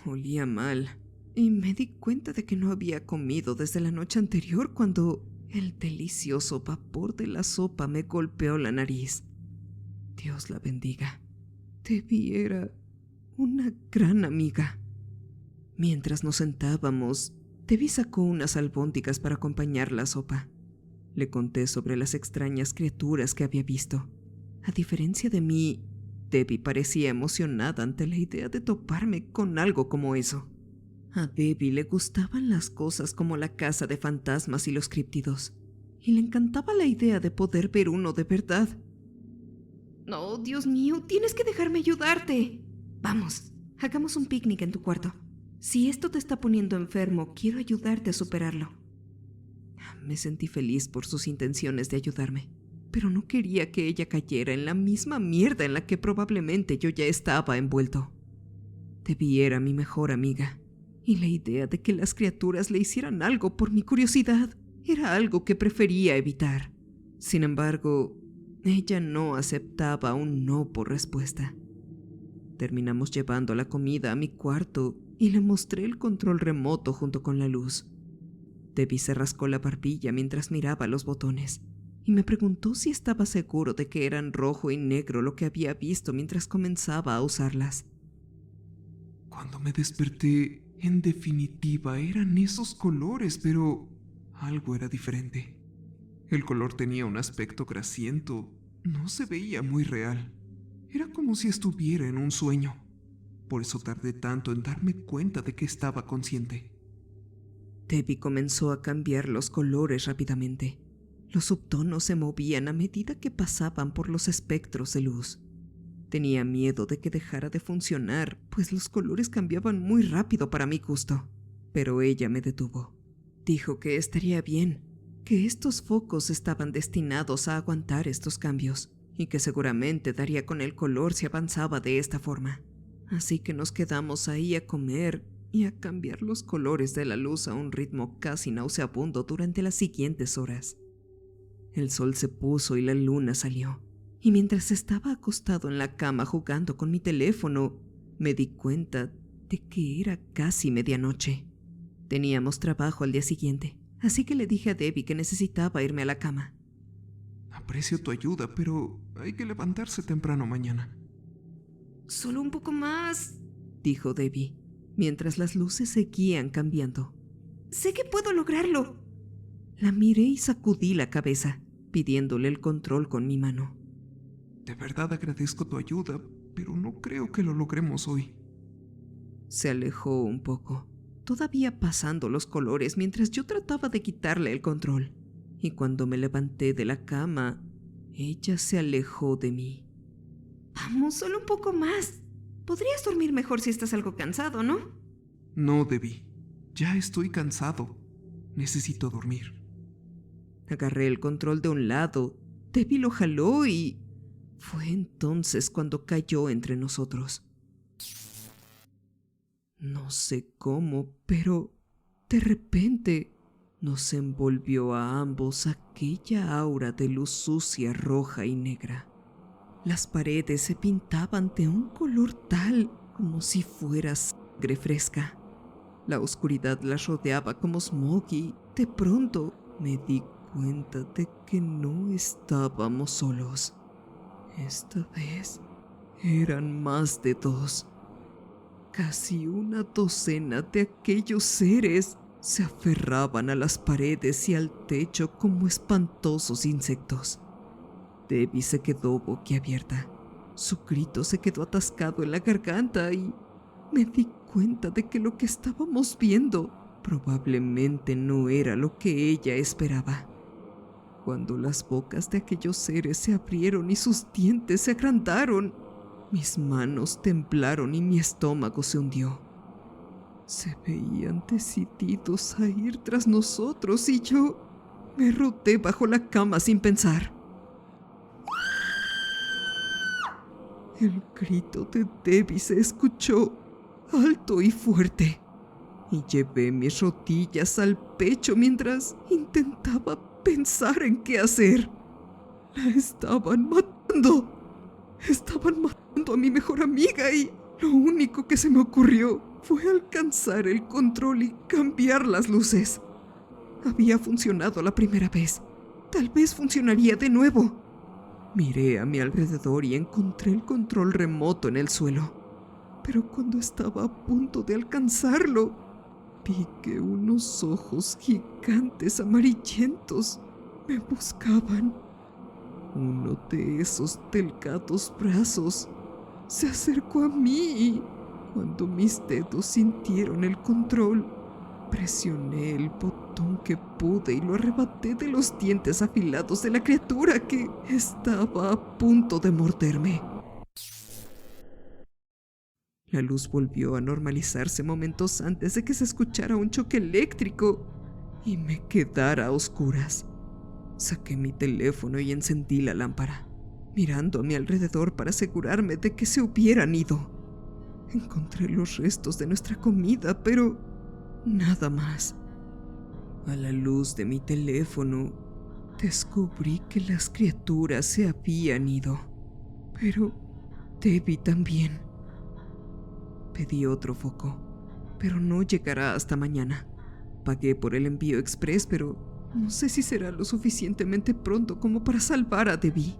Olía mal, y me di cuenta de que no había comido desde la noche anterior cuando el delicioso vapor de la sopa me golpeó la nariz. Dios la bendiga. Debbie era una gran amiga. Mientras nos sentábamos, Debbie sacó unas albóndigas para acompañar la sopa. Le conté sobre las extrañas criaturas que había visto. A diferencia de mí, Debbie parecía emocionada ante la idea de toparme con algo como eso. A Debbie le gustaban las cosas como la casa de fantasmas y los críptidos, y le encantaba la idea de poder ver uno de verdad. No, Dios mío, tienes que dejarme ayudarte. Vamos, hagamos un picnic en tu cuarto. Si esto te está poniendo enfermo, quiero ayudarte a superarlo. Me sentí feliz por sus intenciones de ayudarme, pero no quería que ella cayera en la misma mierda en la que probablemente yo ya estaba envuelto. Debbie era mi mejor amiga, y la idea de que las criaturas le hicieran algo por mi curiosidad era algo que prefería evitar. Sin embargo, ella no aceptaba un no por respuesta. Terminamos llevando la comida a mi cuarto y le mostré el control remoto junto con la luz. Debbie se rascó la barbilla mientras miraba los botones y me preguntó si estaba seguro de que eran rojo y negro lo que había visto mientras comenzaba a usarlas. Cuando me desperté, en definitiva eran esos colores, pero algo era diferente. El color tenía un aspecto grasiento, no se veía muy real. Era como si estuviera en un sueño. Por eso tardé tanto en darme cuenta de que estaba consciente. Debbie comenzó a cambiar los colores rápidamente. Los subtonos se movían a medida que pasaban por los espectros de luz. Tenía miedo de que dejara de funcionar, pues los colores cambiaban muy rápido para mi gusto. Pero ella me detuvo. Dijo que estaría bien, que estos focos estaban destinados a aguantar estos cambios, y que seguramente daría con el color si avanzaba de esta forma. Así que nos quedamos ahí a comer y a cambiar los colores de la luz a un ritmo casi nauseabundo durante las siguientes horas. El sol se puso y la luna salió, y mientras estaba acostado en la cama jugando con mi teléfono, me di cuenta de que era casi medianoche. Teníamos trabajo al día siguiente, así que le dije a Debbie que necesitaba irme a la cama. Aprecio tu ayuda, pero hay que levantarse temprano mañana. Solo un poco más, dijo Debbie, mientras las luces seguían cambiando. Sé que puedo lograrlo. La miré y sacudí la cabeza, pidiéndole el control con mi mano. De verdad agradezco tu ayuda, pero no creo que lo logremos hoy. Se alejó un poco, todavía pasando los colores mientras yo trataba de quitarle el control. Y cuando me levanté de la cama, ella se alejó de mí. Vamos, solo un poco más. Podrías dormir mejor si estás algo cansado, ¿no? No, Debbie. Ya estoy cansado. Necesito dormir. Agarré el control de un lado, Debbie lo jaló y fue entonces cuando cayó entre nosotros. No sé cómo, pero de repente nos envolvió a ambos aquella aura de luz sucia, roja y negra. Las paredes se pintaban de un color tal como si fuera sangre fresca. La oscuridad las rodeaba como smog y de pronto me di cuenta de que no estábamos solos. Esta vez eran más de dos. Casi una docena de aquellos seres se aferraban a las paredes y al techo como espantosos insectos. Debbie se quedó boquiabierta. Su grito se quedó atascado en la garganta y me di cuenta de que lo que estábamos viendo probablemente no era lo que ella esperaba. Cuando las bocas de aquellos seres se abrieron y sus dientes se agrandaron, mis manos temblaron y mi estómago se hundió. Se veían decididos a ir tras nosotros y yo me roté bajo la cama sin pensar. El grito de Debbie se escuchó alto y fuerte y llevé mis rodillas al pecho mientras intentaba pensar en qué hacer. La estaban matando. Estaban matando a mi mejor amiga y lo único que se me ocurrió fue alcanzar el control y cambiar las luces. Había funcionado la primera vez. Tal vez funcionaría de nuevo. Miré a mi alrededor y encontré el control remoto en el suelo. Pero cuando estaba a punto de alcanzarlo, vi que unos ojos gigantes amarillentos me buscaban. Uno de esos delgados brazos se acercó a mí y cuando mis dedos sintieron el control, presioné el botón que pude y lo arrebaté de los dientes afilados de la criatura que estaba a punto de morderme. La luz volvió a normalizarse momentos antes de que se escuchara un choque eléctrico y me quedara a oscuras. Saqué mi teléfono y encendí la lámpara, mirando a mi alrededor para asegurarme de que se hubieran ido. Encontré los restos de nuestra comida, pero nada más. A la luz de mi teléfono, descubrí que las criaturas se habían ido, pero Debbie también. Pedí otro foco, pero no llegará hasta mañana. Pagué por el envío express, pero no sé si será lo suficientemente pronto como para salvar a Debbie.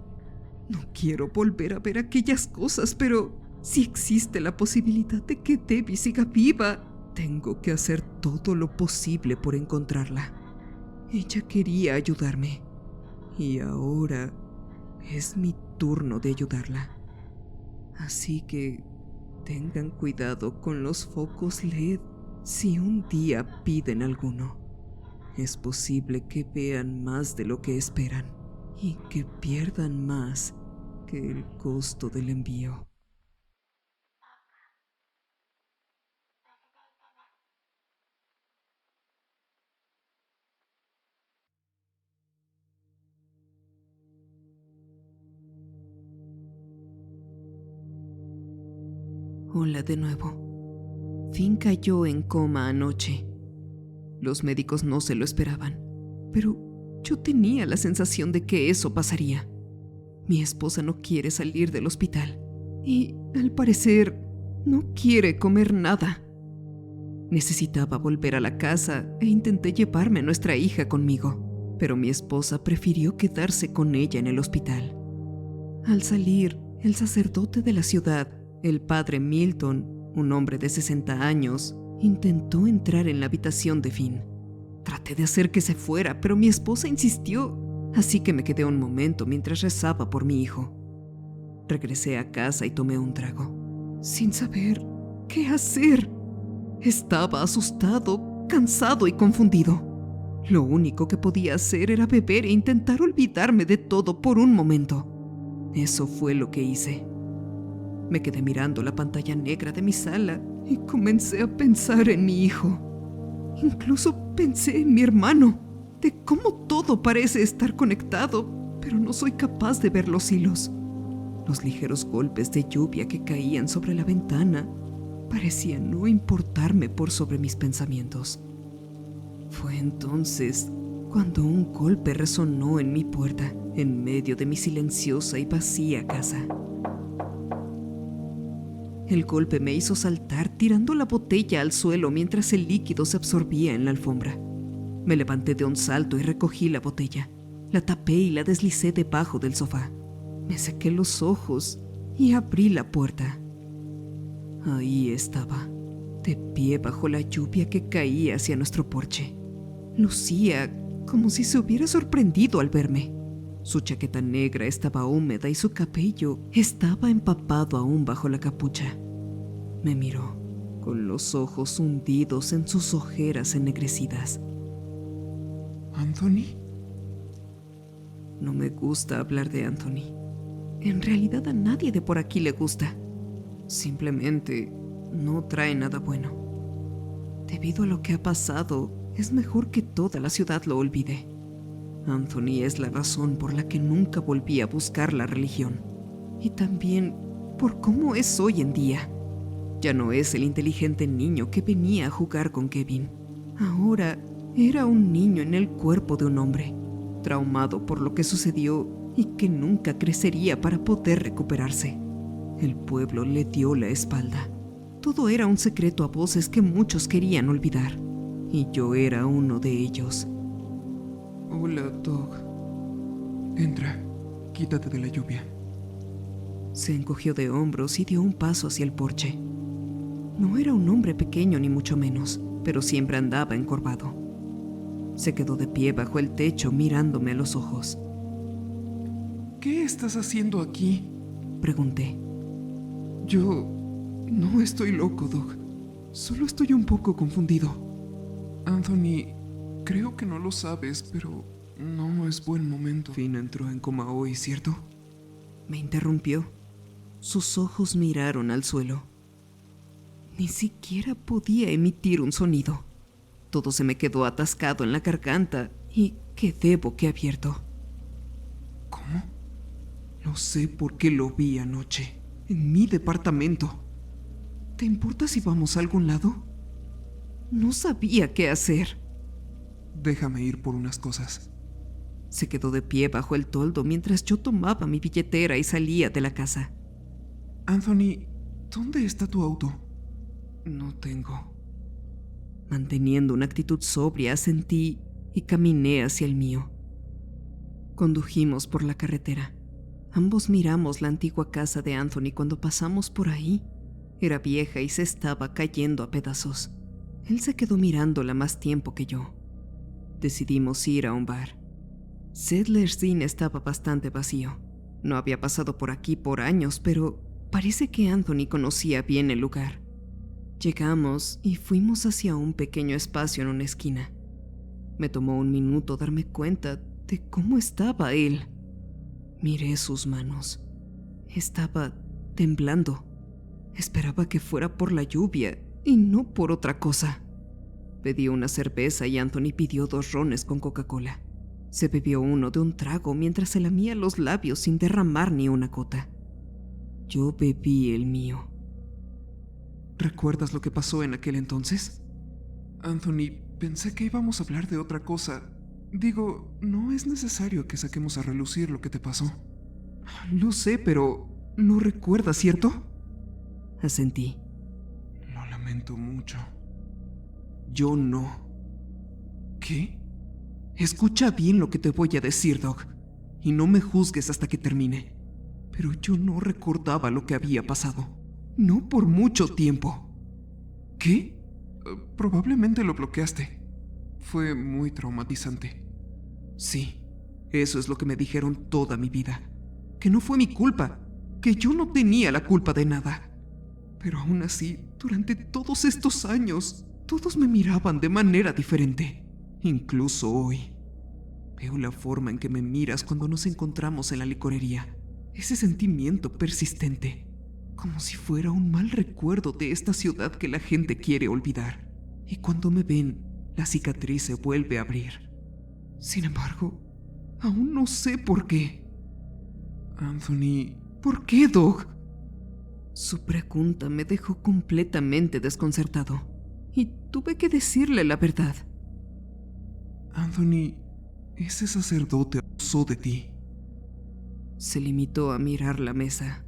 No quiero volver a ver aquellas cosas, pero si existe la posibilidad de que Debbie siga viva, tengo que hacer todo lo posible por encontrarla. Ella quería ayudarme, y ahora es mi turno de ayudarla. Así que tengan cuidado con los focos LED si un día piden alguno. Es posible que vean más de lo que esperan y que pierdan más que el costo del envío. Hola de nuevo. Finn cayó en coma anoche. Los médicos no se lo esperaban, pero yo tenía la sensación de que eso pasaría. Mi esposa no quiere salir del hospital y, al parecer, no quiere comer nada. Necesitaba volver a la casa e intenté llevarme a nuestra hija conmigo, pero mi esposa prefirió quedarse con ella en el hospital. Al salir, el sacerdote de la ciudad, el padre Milton, un hombre de 60 años, intentó entrar en la habitación de Finn. Traté de hacer que se fuera, pero mi esposa insistió, así que me quedé un momento mientras rezaba por mi hijo. Regresé a casa y tomé un trago, sin saber qué hacer. Estaba asustado, cansado y confundido. Lo único que podía hacer era beber e intentar olvidarme de todo por un momento. Eso fue lo que hice. Me quedé mirando la pantalla negra de mi sala y comencé a pensar en mi hijo. Incluso pensé en mi hermano, de cómo todo parece estar conectado, pero no soy capaz de ver los hilos. Los ligeros golpes de lluvia que caían sobre la ventana parecían no importarme por sobre mis pensamientos. Fue entonces cuando un golpe resonó en mi puerta, en medio de mi silenciosa y vacía casa. El golpe me hizo saltar, tirando la botella al suelo mientras el líquido se absorbía en la alfombra. Me levanté de un salto y recogí la botella. La tapé y la deslicé debajo del sofá. Me sequé los ojos y abrí la puerta. Ahí estaba, de pie bajo la lluvia que caía hacia nuestro porche. Lucía como si se hubiera sorprendido al verme. Su chaqueta negra estaba húmeda y su cabello estaba empapado aún bajo la capucha. Me miró, con los ojos hundidos en sus ojeras ennegrecidas. ¿Anthony? No me gusta hablar de Anthony. En realidad a nadie de por aquí le gusta. Simplemente no trae nada bueno. Debido a lo que ha pasado, es mejor que toda la ciudad lo olvide. Anthony es la razón por la que nunca volví a buscar la religión. Y también por cómo es hoy en día. Ya no es el inteligente niño que venía a jugar con Kevin. Ahora era un niño en el cuerpo de un hombre, traumado por lo que sucedió y que nunca crecería para poder recuperarse. El pueblo le dio la espalda. Todo era un secreto a voces que muchos querían olvidar. Y yo era uno de ellos. Hola, Doug. Entra, quítate de la lluvia. Se encogió de hombros y dio un paso hacia el porche. No era un hombre pequeño ni mucho menos, pero siempre andaba encorvado. Se quedó de pie bajo el techo mirándome a los ojos. ¿Qué estás haciendo aquí? Pregunté. Yo no estoy loco, Doug. Solo estoy un poco confundido. Anthony, creo que no lo sabes, pero no es buen momento. Finn entró en coma hoy, ¿cierto? Me interrumpió. Sus ojos miraron al suelo. Ni siquiera podía emitir un sonido. Todo se me quedó atascado en la garganta y quedé boquiabierto. ¿Cómo? No sé por qué lo vi anoche, en mi departamento. ¿Te importa si vamos a algún lado? No sabía qué hacer. Déjame ir por unas cosas. Se quedó de pie bajo el toldo mientras yo tomaba mi billetera y salía de la casa. Anthony, ¿dónde está tu auto? No tengo. Manteniendo una actitud sobria, asentí y caminé hacia el mío. Condujimos por la carretera. Ambos miramos la antigua casa de Anthony cuando pasamos por ahí. Era vieja y se estaba cayendo a pedazos. Él se quedó mirándola más tiempo que yo. Decidimos ir a un bar. Settlers Inn estaba bastante vacío. No había pasado por aquí por años, pero parece que Anthony conocía bien el lugar. Llegamos y fuimos hacia un pequeño espacio en una esquina. Me tomó un minuto darme cuenta de cómo estaba él. Miré sus manos. Estaba temblando. Esperaba que fuera por la lluvia y no por otra cosa. Pedí una cerveza y Anthony pidió 2 rones con Coca-Cola. Se bebió uno de un trago mientras se lamía los labios sin derramar ni una gota. Yo bebí el mío. ¿Recuerdas lo que pasó en aquel entonces? Anthony, pensé que íbamos a hablar de otra cosa. Digo, no es necesario que saquemos a relucir lo que te pasó. Lo sé, pero ¿lo recuerdas, cierto? Asentí. Lo lamento mucho. Yo no. ¿Qué? Escucha bien lo que te voy a decir, Doug, y no me juzgues hasta que termine. Pero yo no recordaba lo que había pasado. No por mucho tiempo. ¿Qué? Probablemente lo bloqueaste. Fue muy traumatizante. Sí, eso es lo que me dijeron toda mi vida. Que no fue mi culpa, que yo no tenía la culpa de nada. Pero aún así, durante todos estos años, todos me miraban de manera diferente. Incluso hoy. Veo la forma en que me miras cuando nos encontramos en la licorería. Ese sentimiento persistente. Como si fuera un mal recuerdo de esta ciudad que la gente quiere olvidar. Y cuando me ven, la cicatriz se vuelve a abrir. Sin embargo, aún no sé por qué. Anthony, ¿Por qué, Doug? Su pregunta me dejó completamente desconcertado y tuve que decirle la verdad. Anthony, ese sacerdote abusó de ti. Se limitó a mirar la mesa.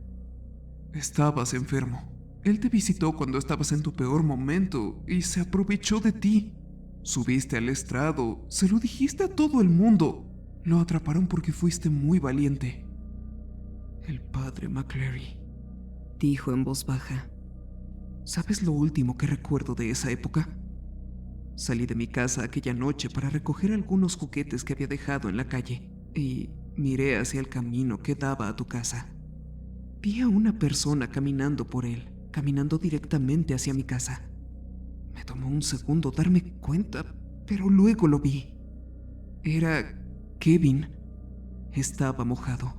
Estabas enfermo. Él te visitó cuando estabas en tu peor momento y se aprovechó de ti. Subiste al estrado, se lo dijiste a todo el mundo. Lo atraparon porque fuiste muy valiente. El padre McCleary, Dijo en voz baja. ¿Sabes lo último que recuerdo de esa época? Salí de mi casa aquella noche para recoger algunos juguetes que había dejado en la calle y miré hacia el camino que daba a tu casa. Vi a una persona caminando por él, caminando directamente hacia mi casa. Me tomó un segundo darme cuenta, pero luego lo vi. Era Kevin. Estaba mojado,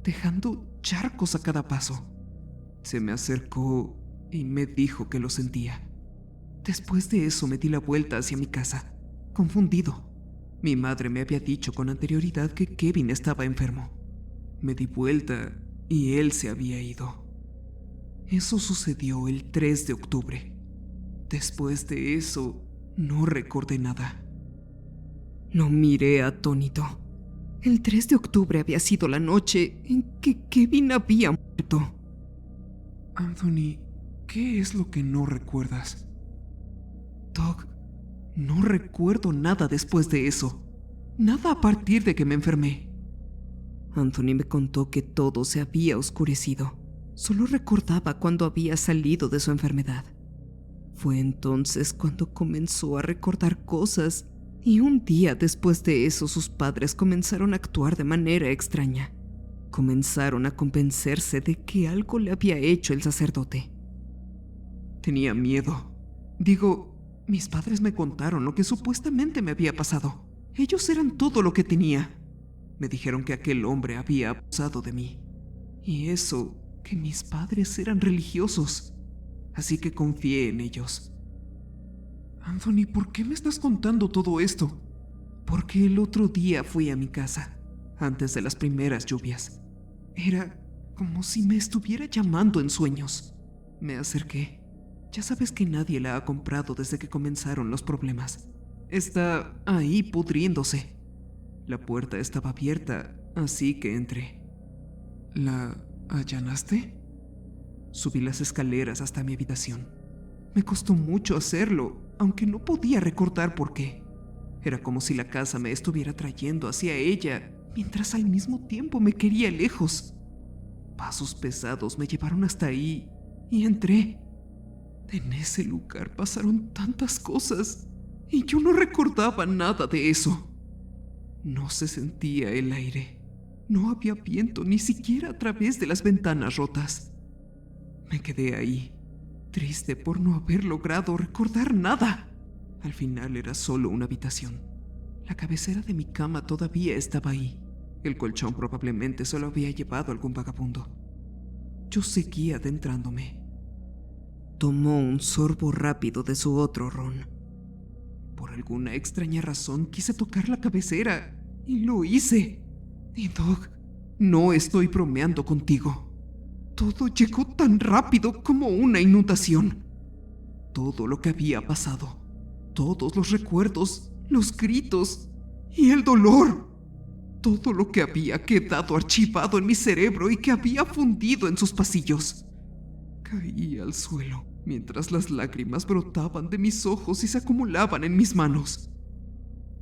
dejando charcos a cada paso. Se me acercó y me dijo que lo sentía. Después de eso me di la vuelta hacia mi casa, confundido. Mi madre me había dicho con anterioridad que Kevin estaba enfermo. Me di vuelta y él se había ido. Eso sucedió el 3 de octubre. Después de eso, no recordé nada. Lo miré atónito. El 3 de octubre había sido la noche en que Kevin había muerto. Anthony, ¿qué es lo que no recuerdas? Doug, no recuerdo nada después de eso. Nada a partir de que me enfermé. Anthony me contó que todo se había oscurecido. Solo recordaba cuando había salido de su enfermedad. Fue entonces cuando comenzó a recordar cosas y un día después de eso sus padres comenzaron a actuar de manera extraña. Comenzaron a convencerse de que algo le había hecho el sacerdote. Tenía miedo. Digo, mis padres me contaron lo que supuestamente me había pasado. Ellos eran todo lo que tenía. Me dijeron que aquel hombre había abusado de mí. Y eso, que mis padres eran religiosos. Así que confié en ellos. Anthony, ¿por qué me estás contando todo esto? Porque el otro día fui a mi casa, antes de las primeras lluvias. Era como si me estuviera llamando en sueños. Me acerqué. Ya sabes que nadie la ha comprado desde que comenzaron los problemas. Está ahí pudriéndose. La puerta estaba abierta, así que entré. ¿La allanaste? Subí las escaleras hasta mi habitación. Me costó mucho hacerlo, aunque no podía recordar por qué. Era como si la casa me estuviera trayendo hacia ella, mientras al mismo tiempo me quería lejos. Pasos pesados me llevaron hasta ahí y entré. En ese lugar pasaron tantas cosas y yo no recordaba nada de eso. No se sentía el aire. No había viento ni siquiera a través de las ventanas rotas. Me quedé ahí, triste por no haber logrado recordar nada. Al final era solo una habitación. La cabecera de mi cama todavía estaba ahí. El colchón probablemente se lo había llevado algún vagabundo. Yo seguía adentrándome. Tomó un sorbo rápido de su otro ron. Por alguna extraña razón quise tocar la cabecera y lo hice. Y Doug, no estoy bromeando contigo. Todo llegó tan rápido como una inundación. Todo lo que había pasado, todos los recuerdos, los gritos y el dolor. Todo lo que había quedado archivado en mi cerebro y que había fundido en sus pasillos. Caí al suelo mientras las lágrimas brotaban de mis ojos y se acumulaban en mis manos.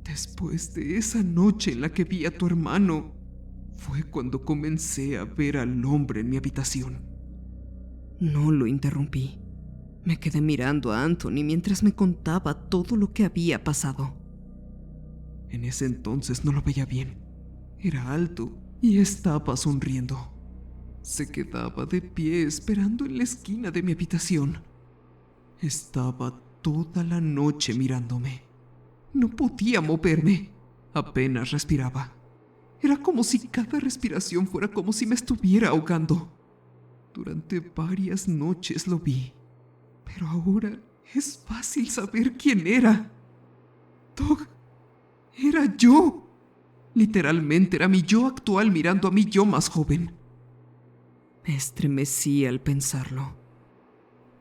Después de esa noche en la que vi a tu hermano, fue cuando comencé a ver al hombre en mi habitación. No lo interrumpí. Me quedé mirando a Anthony mientras me contaba todo lo que había pasado. En ese entonces no lo veía bien. Era alto y estaba sonriendo. Se quedaba de pie esperando en la esquina de mi habitación. Estaba toda la noche mirándome. No podía moverme. Apenas respiraba. Era como si cada respiración fuera como si me estuviera ahogando. Durante varias noches lo vi. Pero ahora es fácil saber quién era. Doug, era yo. Literalmente era mi yo actual mirando a mi yo más joven. Me estremecí al pensarlo.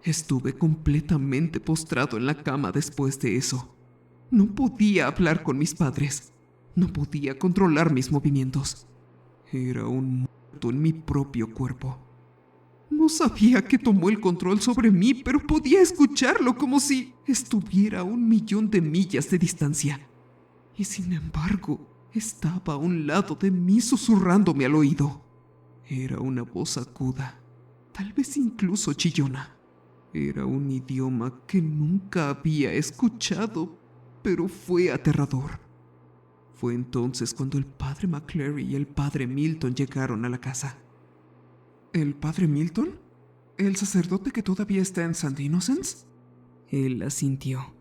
Estuve completamente postrado en la cama después de eso. No podía hablar con mis padres. No podía controlar mis movimientos. Era un muerto en mi propio cuerpo. No sabía que tomó el control sobre mí, pero podía escucharlo como si estuviera a 1.000.000 de millas de distancia. Y sin embargo, estaba a un lado de mí susurrándome al oído. Era una voz aguda, tal vez incluso chillona. Era un idioma que nunca había escuchado, pero fue aterrador. Fue entonces cuando el padre McClary y el padre Milton llegaron a la casa. ¿El padre Milton? ¿El sacerdote que todavía está en St. Innocents? Él asintió.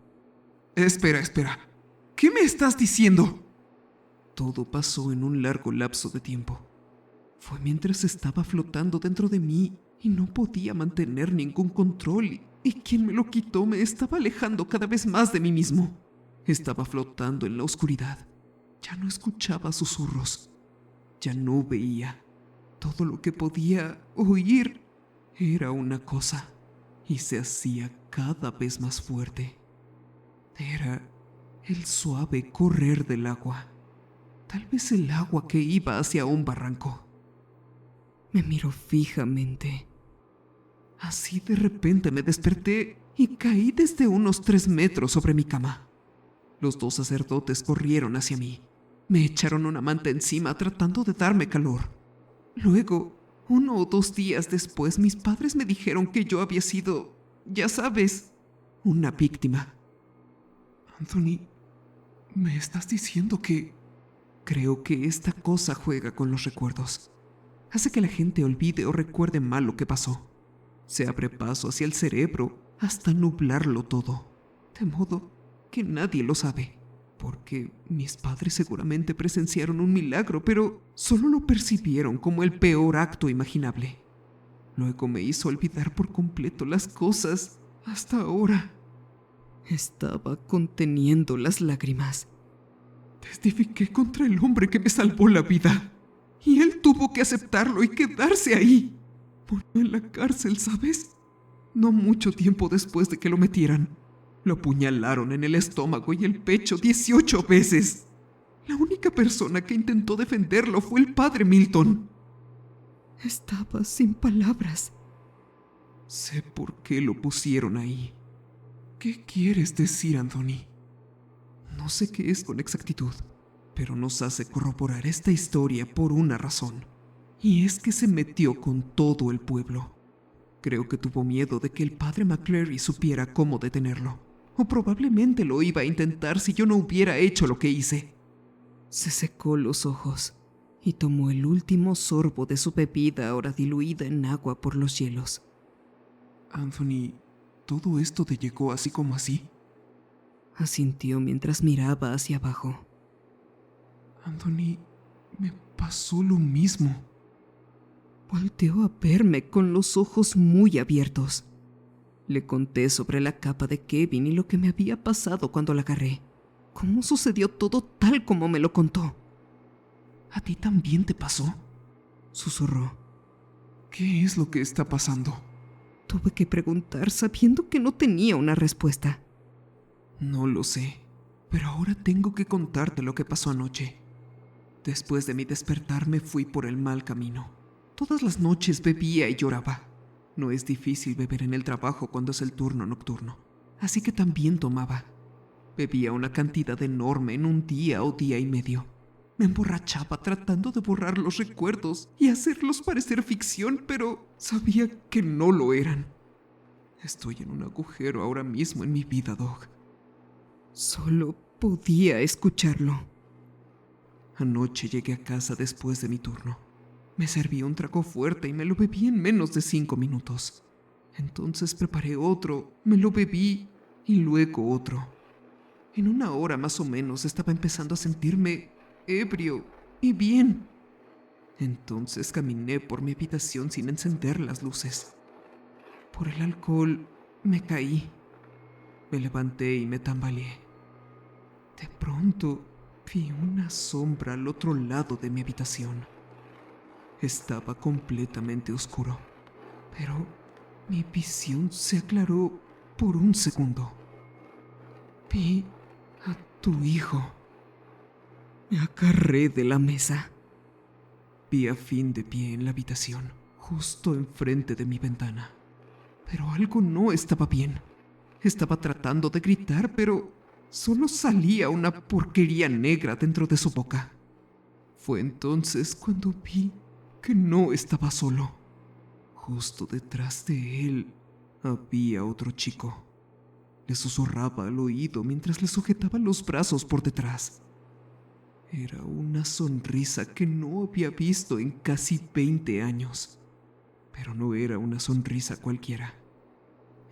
Espera. ¿Qué me estás diciendo? Todo pasó en un largo lapso de tiempo. Fue mientras estaba flotando dentro de mí y no podía mantener ningún control, y quien me lo quitó me estaba alejando cada vez más de mí mismo. Estaba flotando en la oscuridad. Ya no escuchaba susurros. Ya no veía. Todo lo que podía oír era una cosa, y se hacía cada vez más fuerte. Era el suave correr del agua. Tal vez el agua que iba hacia un barranco. Me miró fijamente. Así de repente me desperté y caí desde unos 3 metros sobre mi cama. Los 2 sacerdotes corrieron hacia mí. Me echaron una manta encima tratando de darme calor. Luego, 1 o 2 días después, mis padres me dijeron que yo había sido, ya sabes, una víctima. Anthony, ¿me estás diciendo que...? Creo que esta cosa juega con los recuerdos. Hace que la gente olvide o recuerde mal lo que pasó. Se abre paso hacia el cerebro hasta nublarlo todo, de modo que nadie lo sabe. Porque mis padres seguramente presenciaron un milagro, pero solo lo percibieron como el peor acto imaginable. Luego me hizo olvidar por completo las cosas hasta ahora. Estaba conteniendo las lágrimas. Testifiqué contra el hombre que me salvó la vida. Y él tuvo que aceptarlo y quedarse ahí. Murió en la cárcel, ¿sabes? No mucho tiempo después de que lo metieran. Lo apuñalaron en el estómago y el pecho 18 veces. La única persona que intentó defenderlo fue el padre Milton. Estaba sin palabras. Sé por qué lo pusieron ahí. ¿Qué quieres decir, Anthony? No sé qué es con exactitud, pero nos hace corroborar esta historia por una razón. Y es que se metió con todo el pueblo. Creo que tuvo miedo de que el padre McClary supiera cómo detenerlo. O probablemente lo iba a intentar si yo no hubiera hecho lo que hice. Se secó los ojos y tomó el último sorbo de su bebida ahora diluida en agua por los hielos. Anthony, ¿todo esto te llegó así como así? Asintió mientras miraba hacia abajo. Anthony, me pasó lo mismo. Volteó a verme con los ojos muy abiertos. Le conté sobre la capa de Kevin y lo que me había pasado cuando la agarré. Cómo sucedió todo tal como me lo contó. ¿A ti también te pasó?, susurró. ¿Qué es lo que está pasando? Tuve que preguntar sabiendo que no tenía una respuesta. No lo sé, pero ahora tengo que contarte lo que pasó anoche. Después de mi despertar me fui por el mal camino. Todas las noches bebía y lloraba. No es difícil beber en el trabajo cuando es el turno nocturno, así que también tomaba. Bebía una cantidad enorme en un día o día y medio. Me emborrachaba tratando de borrar los recuerdos y hacerlos parecer ficción, pero sabía que no lo eran. Estoy en un agujero ahora mismo en mi vida, Doug. Solo podía escucharlo. Anoche llegué a casa después de mi turno. Me serví un trago fuerte y me lo bebí en menos de 5 minutos. Entonces preparé otro, me lo bebí y luego otro. En 1 hora más o menos estaba empezando a sentirme ebrio y bien. Entonces caminé por mi habitación sin encender las luces. Por el alcohol me caí. Me levanté y me tambaleé. De pronto vi una sombra al otro lado de mi habitación. Estaba completamente oscuro, pero mi visión se aclaró por un segundo. Vi a tu hijo. Me agarré de la mesa. Vi a Finn de pie en la habitación, justo enfrente de mi ventana. Pero algo no estaba bien. Estaba tratando de gritar, pero solo salía una porquería negra dentro de su boca. Fue entonces cuando vi que no estaba solo. Justo detrás de él había otro chico. Le susurraba al oído mientras le sujetaba los brazos por detrás. Era una sonrisa que no había visto en casi 20 años. Pero no era una sonrisa cualquiera.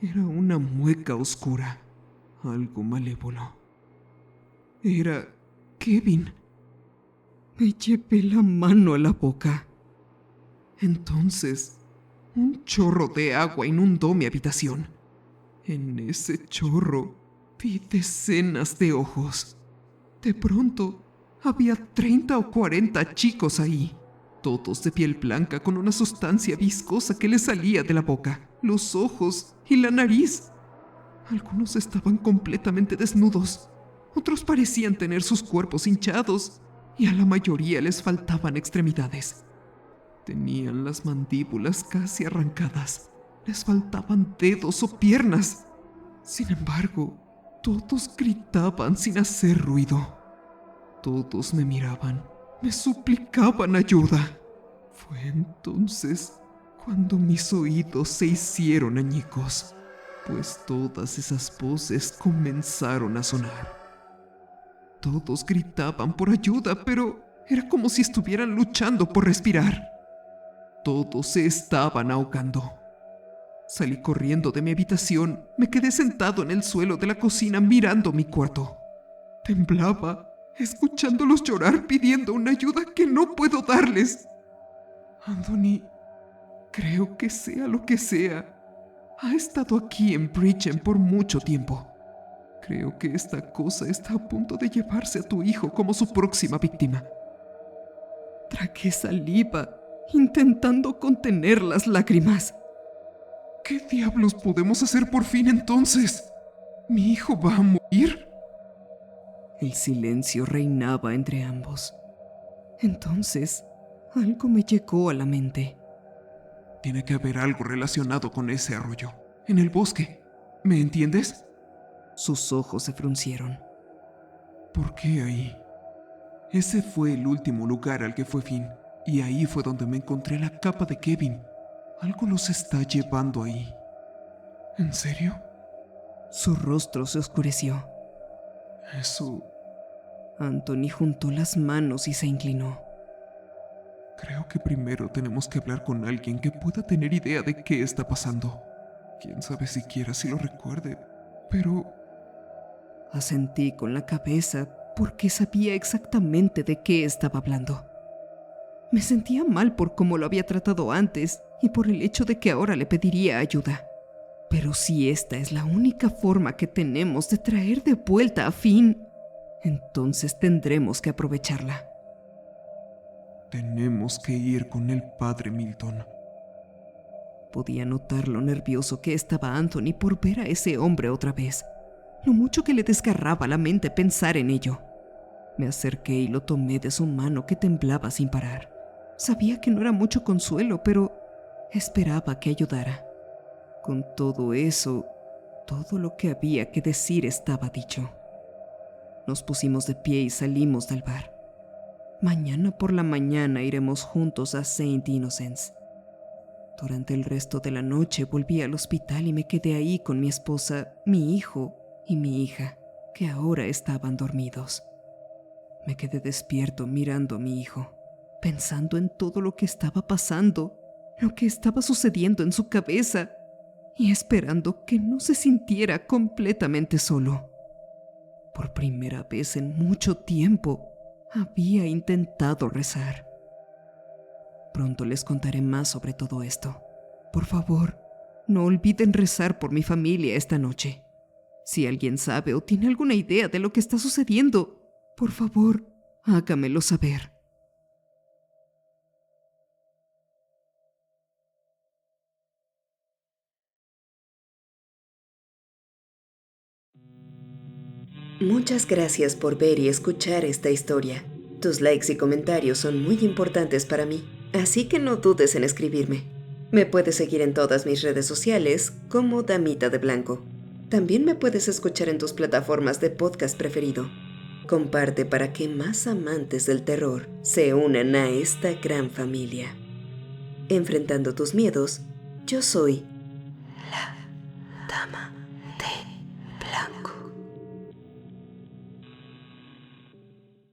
Era una mueca oscura, algo malévolo. Era Kevin. Me llevé la mano a la boca. Entonces, un chorro de agua inundó mi habitación. En ese chorro vi decenas de ojos. De pronto, había 30 o 40 chicos ahí, todos de piel blanca con una sustancia viscosa que les salía de la boca, los ojos y la nariz. Algunos estaban completamente desnudos, otros parecían tener sus cuerpos hinchados y a la mayoría les faltaban extremidades. Tenían las mandíbulas casi arrancadas, les faltaban dedos o piernas. Sin embargo, todos gritaban sin hacer ruido. Todos me miraban, me suplicaban ayuda. Fue entonces cuando mis oídos se hicieron añicos, pues todas esas voces comenzaron a sonar. Todos gritaban por ayuda, pero era como si estuvieran luchando por respirar. Todos se estaban ahogando. Salí corriendo de mi habitación, me quedé sentado en el suelo de la cocina mirando mi cuarto. Temblaba, escuchándolos llorar pidiendo una ayuda que no puedo darles. Anthony, creo que sea lo que sea, ha estado aquí en Bridgen por mucho tiempo. Creo que esta cosa está a punto de llevarse a tu hijo como su próxima víctima. Tragué saliva, intentando contener las lágrimas. ¿Qué diablos podemos hacer por fin entonces? ¿Mi hijo va a morir? El silencio reinaba entre ambos. Entonces, algo me llegó a la mente. Tiene que haber algo relacionado con ese arroyo, en el bosque. ¿Me entiendes? Sus ojos se fruncieron. ¿Por qué ahí? Ese fue el último lugar al que fue Finn, y ahí fue donde me encontré la capa de Kevin. Algo los está llevando ahí. ¿En serio? Su rostro se oscureció. Eso... Anthony juntó las manos y se inclinó. Creo que primero tenemos que hablar con alguien que pueda tener idea de qué está pasando. Quién sabe siquiera si lo recuerde, pero... Asentí con la cabeza porque sabía exactamente de qué estaba hablando. Me sentía mal por cómo lo había tratado antes y por el hecho de que ahora le pediría ayuda. Pero si esta es la única forma que tenemos de traer de vuelta a Finn, entonces tendremos que aprovecharla. Tenemos que ir con el padre Milton. Podía notar lo nervioso que estaba Anthony por ver a ese hombre otra vez. Lo mucho que le desgarraba la mente pensar en ello. Me acerqué y lo tomé de su mano que temblaba sin parar. Sabía que no era mucho consuelo, pero esperaba que ayudara. Con todo eso, todo lo que había que decir estaba dicho. Nos pusimos de pie y salimos del bar. Mañana por la mañana iremos juntos a St. Innocents. Durante el resto de la noche volví al hospital y me quedé ahí con mi esposa, mi hijo y mi hija, que ahora estaban dormidos. Me quedé despierto mirando a mi hijo. pensando en todo lo que estaba pasando, lo que estaba sucediendo en su cabeza, y esperando que no se sintiera completamente solo. Por primera vez en mucho tiempo, había intentado rezar. Pronto les contaré más sobre todo esto. Por favor, no olviden rezar por mi familia esta noche. Si alguien sabe o tiene alguna idea de lo que está sucediendo, por favor, hágamelo saber. Muchas gracias por ver y escuchar esta historia. Tus likes y comentarios son muy importantes para mí, así que no dudes en escribirme. Me puedes seguir en todas mis redes sociales como Damita de Blanco. También me puedes escuchar en tus plataformas de podcast preferido. Comparte para que más amantes del terror se unan a esta gran familia. Enfrentando tus miedos, yo soy